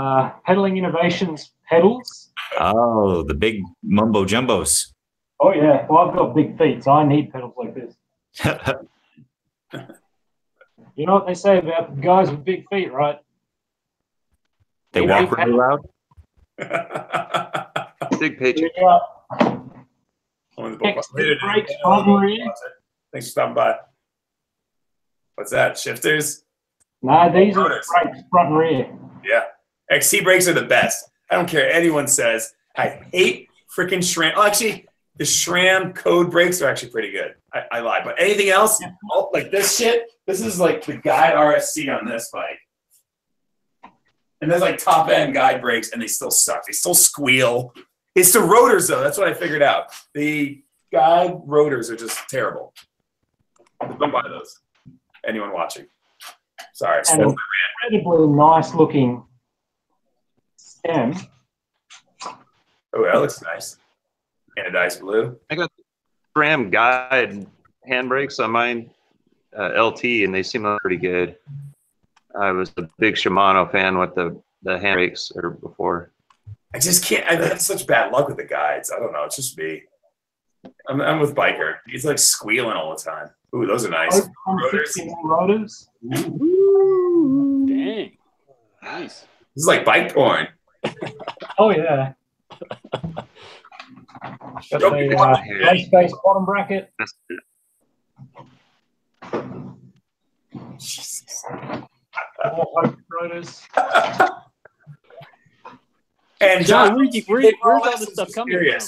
C: pedaling innovations pedals.
D: Oh, the big mumbo jumbos.
C: Oh yeah. Well, I've got big feet, so I need pedals like this. You know what they say about guys with big feet, right?
D: They walk really loud.
B: Big paycheck.
C: XT brakes front and rear.
A: Thanks for stopping by. What's that? Shifters?
C: Nah, these are brakes front and rear.
A: Yeah. XT brakes are the best. I don't care what anyone says. I hate freaking SRAM. Oh, actually, the SRAM code brakes are actually pretty good. I lied. But anything else, like this shit, this is like the guide RSC on this bike. And there's like top end guide brakes, and they still suck. They still squeal. It's the rotors, though. That's what I figured out. The guide rotors are just terrible. Don't buy those. Anyone watching. Sorry.
C: And incredibly nice looking M.
A: Oh, that looks nice. Anodized blue.
B: I got SRAM guide handbrakes on mine, LT, and they seem pretty good. I was a big Shimano fan with the handbrakes or before.
A: I just can't. I've had such bad luck with the guides. I don't know. It's just me. I'm with Biker. He's like squealing all the time. Ooh, those are nice. Rotors.
C: Rotors.
E: Dang. Nice.
A: This is like bike porn.
C: Oh, yeah. Got
A: Don't
C: the
A: be watching
B: here.
C: Workspace bottom bracket.
A: Jesus.
C: More oak rotors.
A: And
E: John,
A: John,
E: where's all this stuff coming from?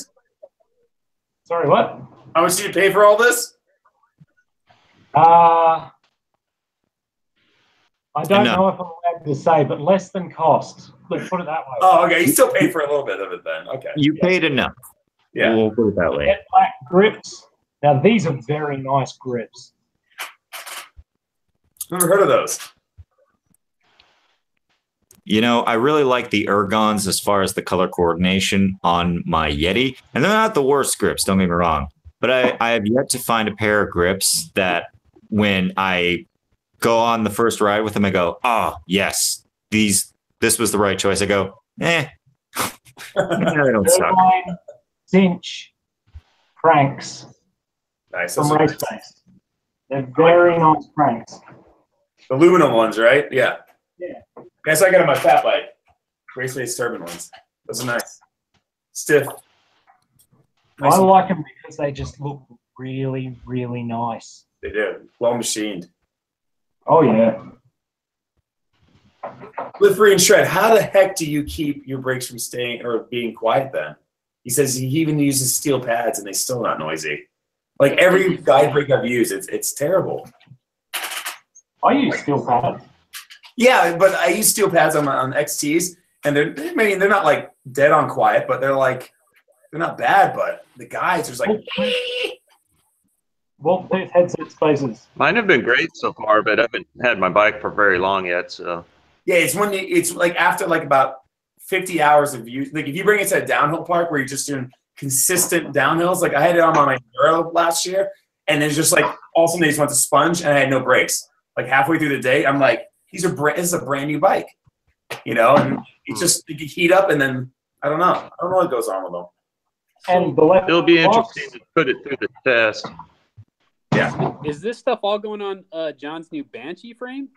C: Sorry, what?
A: How much did you pay for all this?
C: I don't
D: No.
C: know if I'm allowed to say, but less than cost. Let's put it that way.
A: Oh, okay. You still paid for a little bit of it then. Okay.
D: You paid enough.
A: Yeah.
D: We'll put it that way.
C: Jet black grips. Now, these are very nice grips.
A: Never heard of those.
D: You know, I really like the ergons as far as the color coordination on my Yeti. And they're not the worst grips, don't get me wrong. But I have yet to find a pair of grips that when I go on the first ride with them, I go, oh, yes, this was the right choice. I go, they don't suck.
C: Irvine, cinch, cranks
A: Nice.
C: from
A: Those are nice.
C: Workspace. They're very nice cranks.
A: The aluminum ones, right? Yeah.
C: Yeah.
A: That's what I got on my fat bike. Race-based turbine ones. Those are nice. Stiff. Nice.
C: I like them because they just look really, really nice.
A: They do. Well machined.
C: Oh, yeah.
A: Live free and shred. How the heck do you keep your brakes from staying or being quiet then? He says he even uses steel pads and they still not noisy. Like every guide brake I've used, it's terrible.
C: I use steel pads.
A: Yeah, but I use steel pads on XTs, and they're not like dead on quiet, but they're not bad. But the guides, there's like,
C: Well, headset spaces.
B: Mine have been great so far, but I haven't had my bike for very long yet. So
A: yeah, it's like after like about 50 hours of use. Like if you bring it to a downhill park where you're just doing consistent downhills, like I had it on my Enduro last year, and it's just like all of a sudden they just went to sponge, and I had no brakes. Like halfway through the day, I'm like, this is a brand new bike, and it's just you heat up, and then I don't know what goes on with them.
C: And the left
B: it'll be
C: box,
B: interesting to put it through the test.
A: Yeah,
E: Is this stuff all going on John's new Banshee frame?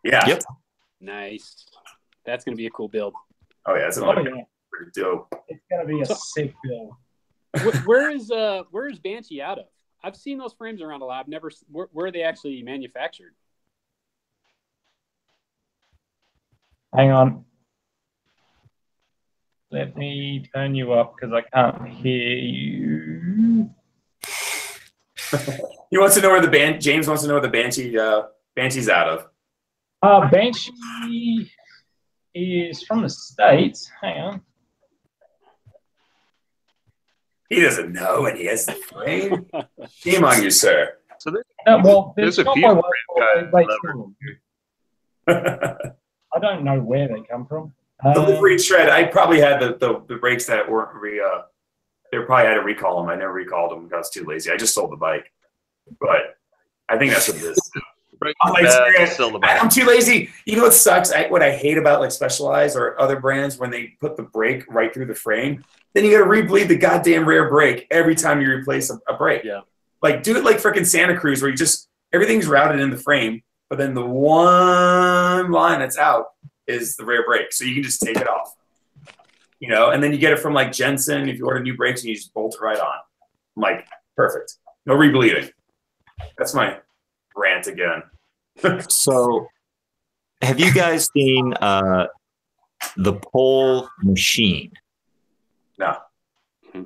A: yeah.
D: Yep.
E: Nice. That's going to be a cool build.
A: Oh yeah, it's
C: Oh,
A: pretty
C: yeah.
A: dope.
C: It's going to be a
E: So-
C: sick build.
E: Where is Banshee out of? I've seen those frames around a lot. I've never. Where are they actually manufactured?
C: Hang on. Let me turn you up because I can't hear you.
A: He wants to know where James wants to know where the Banshee's out of.
C: Banshee is from the States. Hang on.
A: He doesn't know, and he has the frame. Shame on you, sir.
B: So there's,
C: No, well,
B: there's a
C: shop
B: few
C: I work
B: frame
C: for,
B: guys
C: they sell them. I don't know where they come from.
A: The livery and shred. I probably had the brakes that weren't they probably had to recall them. I never recalled them because I was too lazy. I just sold the bike, but I think that's what it is. I'm, like,
B: sell the bike.
A: I'm too lazy. You know what sucks? What I hate about like Specialized or other brands when they put the brake right through the frame, then you got to rebleed the goddamn rear brake every time you replace a brake.
E: Yeah.
A: Like do it like freaking Santa Cruz where you just everything's routed in the frame, but then the one line that's out is the rear brake, so you can just take it off. And then you get it from like Jensen if you order new brakes and you just bolt it right on. I'm like, perfect. No rebleeding. That's my rant again.
D: So, have you guys seen the pole machine?
A: No.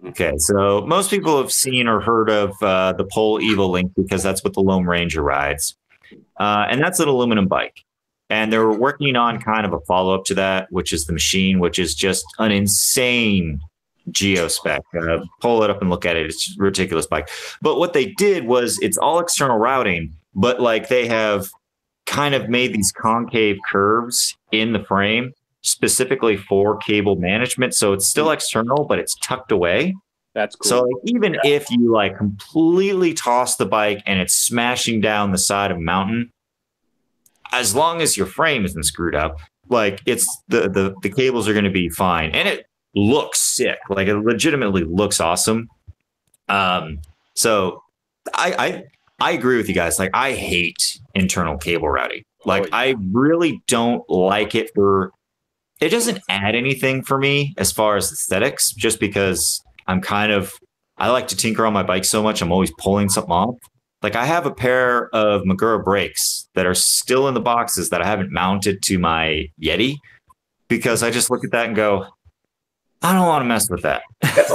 D: Okay, so most people have seen or heard of the pole Evo Link because that's what the Lone Ranger rides, and that's an aluminum bike. And they're working on kind of a follow-up to that, which is the machine, which is just an insane geospec. Pull it up and look at it. It's a ridiculous bike. But what they did was it's all external routing, but like they have kind of made these concave curves in the frame specifically for cable management. So it's still external, but it's tucked away.
E: That's cool.
D: So like, even if you like completely toss the bike and it's smashing down the side of a mountain, as long as your frame isn't screwed up, like it's the cables are going to be fine. And it looks sick. Like it legitimately looks awesome. So I agree with you guys. Like I hate internal cable routing. Like I really don't like it it doesn't add anything for me as far as aesthetics, just because I like to tinker on my bike so much. I'm always pulling something off. Like I have a pair of Magura brakes that are still in the boxes that I haven't mounted to my Yeti because I just look at that and go, I don't want to mess with that.
A: That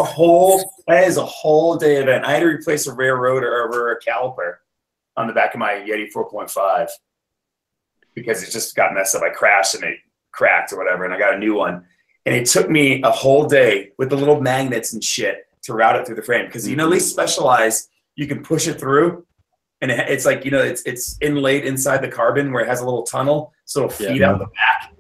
A: is a whole day event. I had to replace a rear rotor over a caliper on the back of my Yeti 4.5 because it just got messed up. I crashed and it cracked or whatever, and I got a new one. And it took me a whole day with the little magnets and shit to route it through the frame because, they specialize. You can push it through, and it's like, it's inlaid inside the carbon where it has a little tunnel, so it'll feed out the back.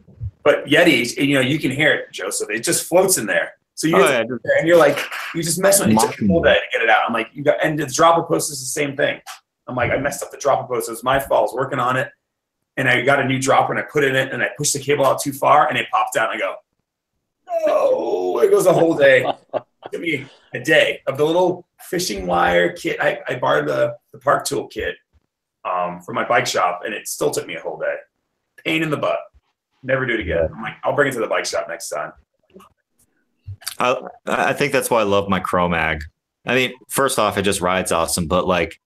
A: But Yeti, you can hear it, Joseph. It just floats in there. So and you're like, you just mess with it. It took a whole day to get it out. I'm like, and the dropper post is the same thing. I'm like, I messed up the dropper post. It was my fault. I was working on it, and I got a new dropper, and I put it in it, and I pushed the cable out too far, and it popped out. And I go, oh, it goes a whole day. It took me a day of the little fishing wire kit. I borrowed the Park Tool kit from my bike shop, and it still took me a whole day. Pain in the butt. Never do it again. I'm like, I'll bring it to the bike shop next time.
D: I think that's why I love my Chromag. I mean, first off, it just rides awesome, but like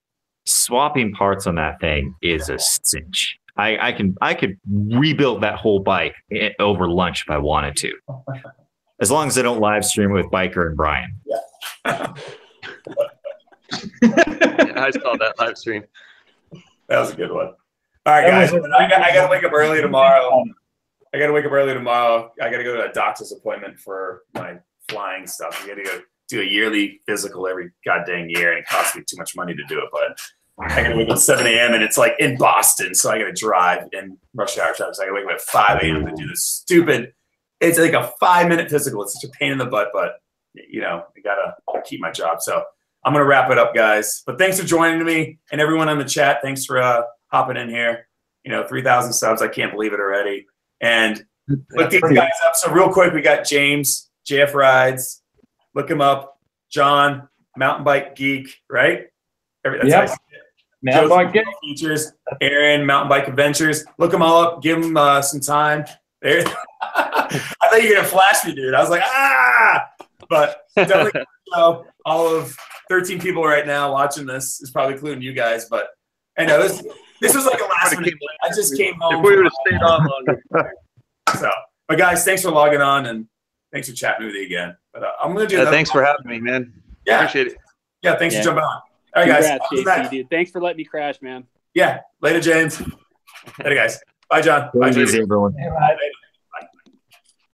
D: swapping parts on that thing is a cinch. I could rebuild that whole bike over lunch if I wanted to, as long as I don't live stream with Biker and Brian.
A: Yeah.
B: I saw that live stream.
A: That was a good one. All right, guys. I got to wake up early tomorrow. I got to go to a doctor's appointment for my flying stuff. I got to go do a yearly physical every goddamn year, and it costs me too much money to do it. But I got to wake up at 7 a.m. and it's like in Boston, so I got to drive in rush hour traffic. So I got to wake up at 5 a.m. to do this stupid. It's like a 5-minute physical. It's such a pain in the butt, but I gotta keep my job. So I'm gonna wrap it up, guys. But thanks for joining me, and everyone on the chat. Thanks for hopping in here. 3,000 subs. I can't believe it already. And look these guys up. So real quick, we got James, JF Rides. Look him up. John, Mountain Bike Geek, right? That's
C: Mountain Bike Geek.
A: Features. Aaron, Mountain Bike Adventures. Look them all up. Give them some time. There. I thought you were going to flash me, dude. I was like, But definitely all of 13 people right now watching this is probably including you guys. But I know this was like a last minute. I just came home.
B: If we would have stayed on longer.
A: But guys, thanks for logging on, and thanks for chatting with me again. But I'm going to do that.
B: Thanks for having me, man.
A: Yeah.
B: Appreciate it.
A: Yeah, thanks for jumping on. All right, guys.
E: Congrats, JC, dude. Thanks for letting me crash, man.
A: Yeah. Later, James. Later, guys. Bye, John. Bye,
D: Easy, everyone.
C: All right.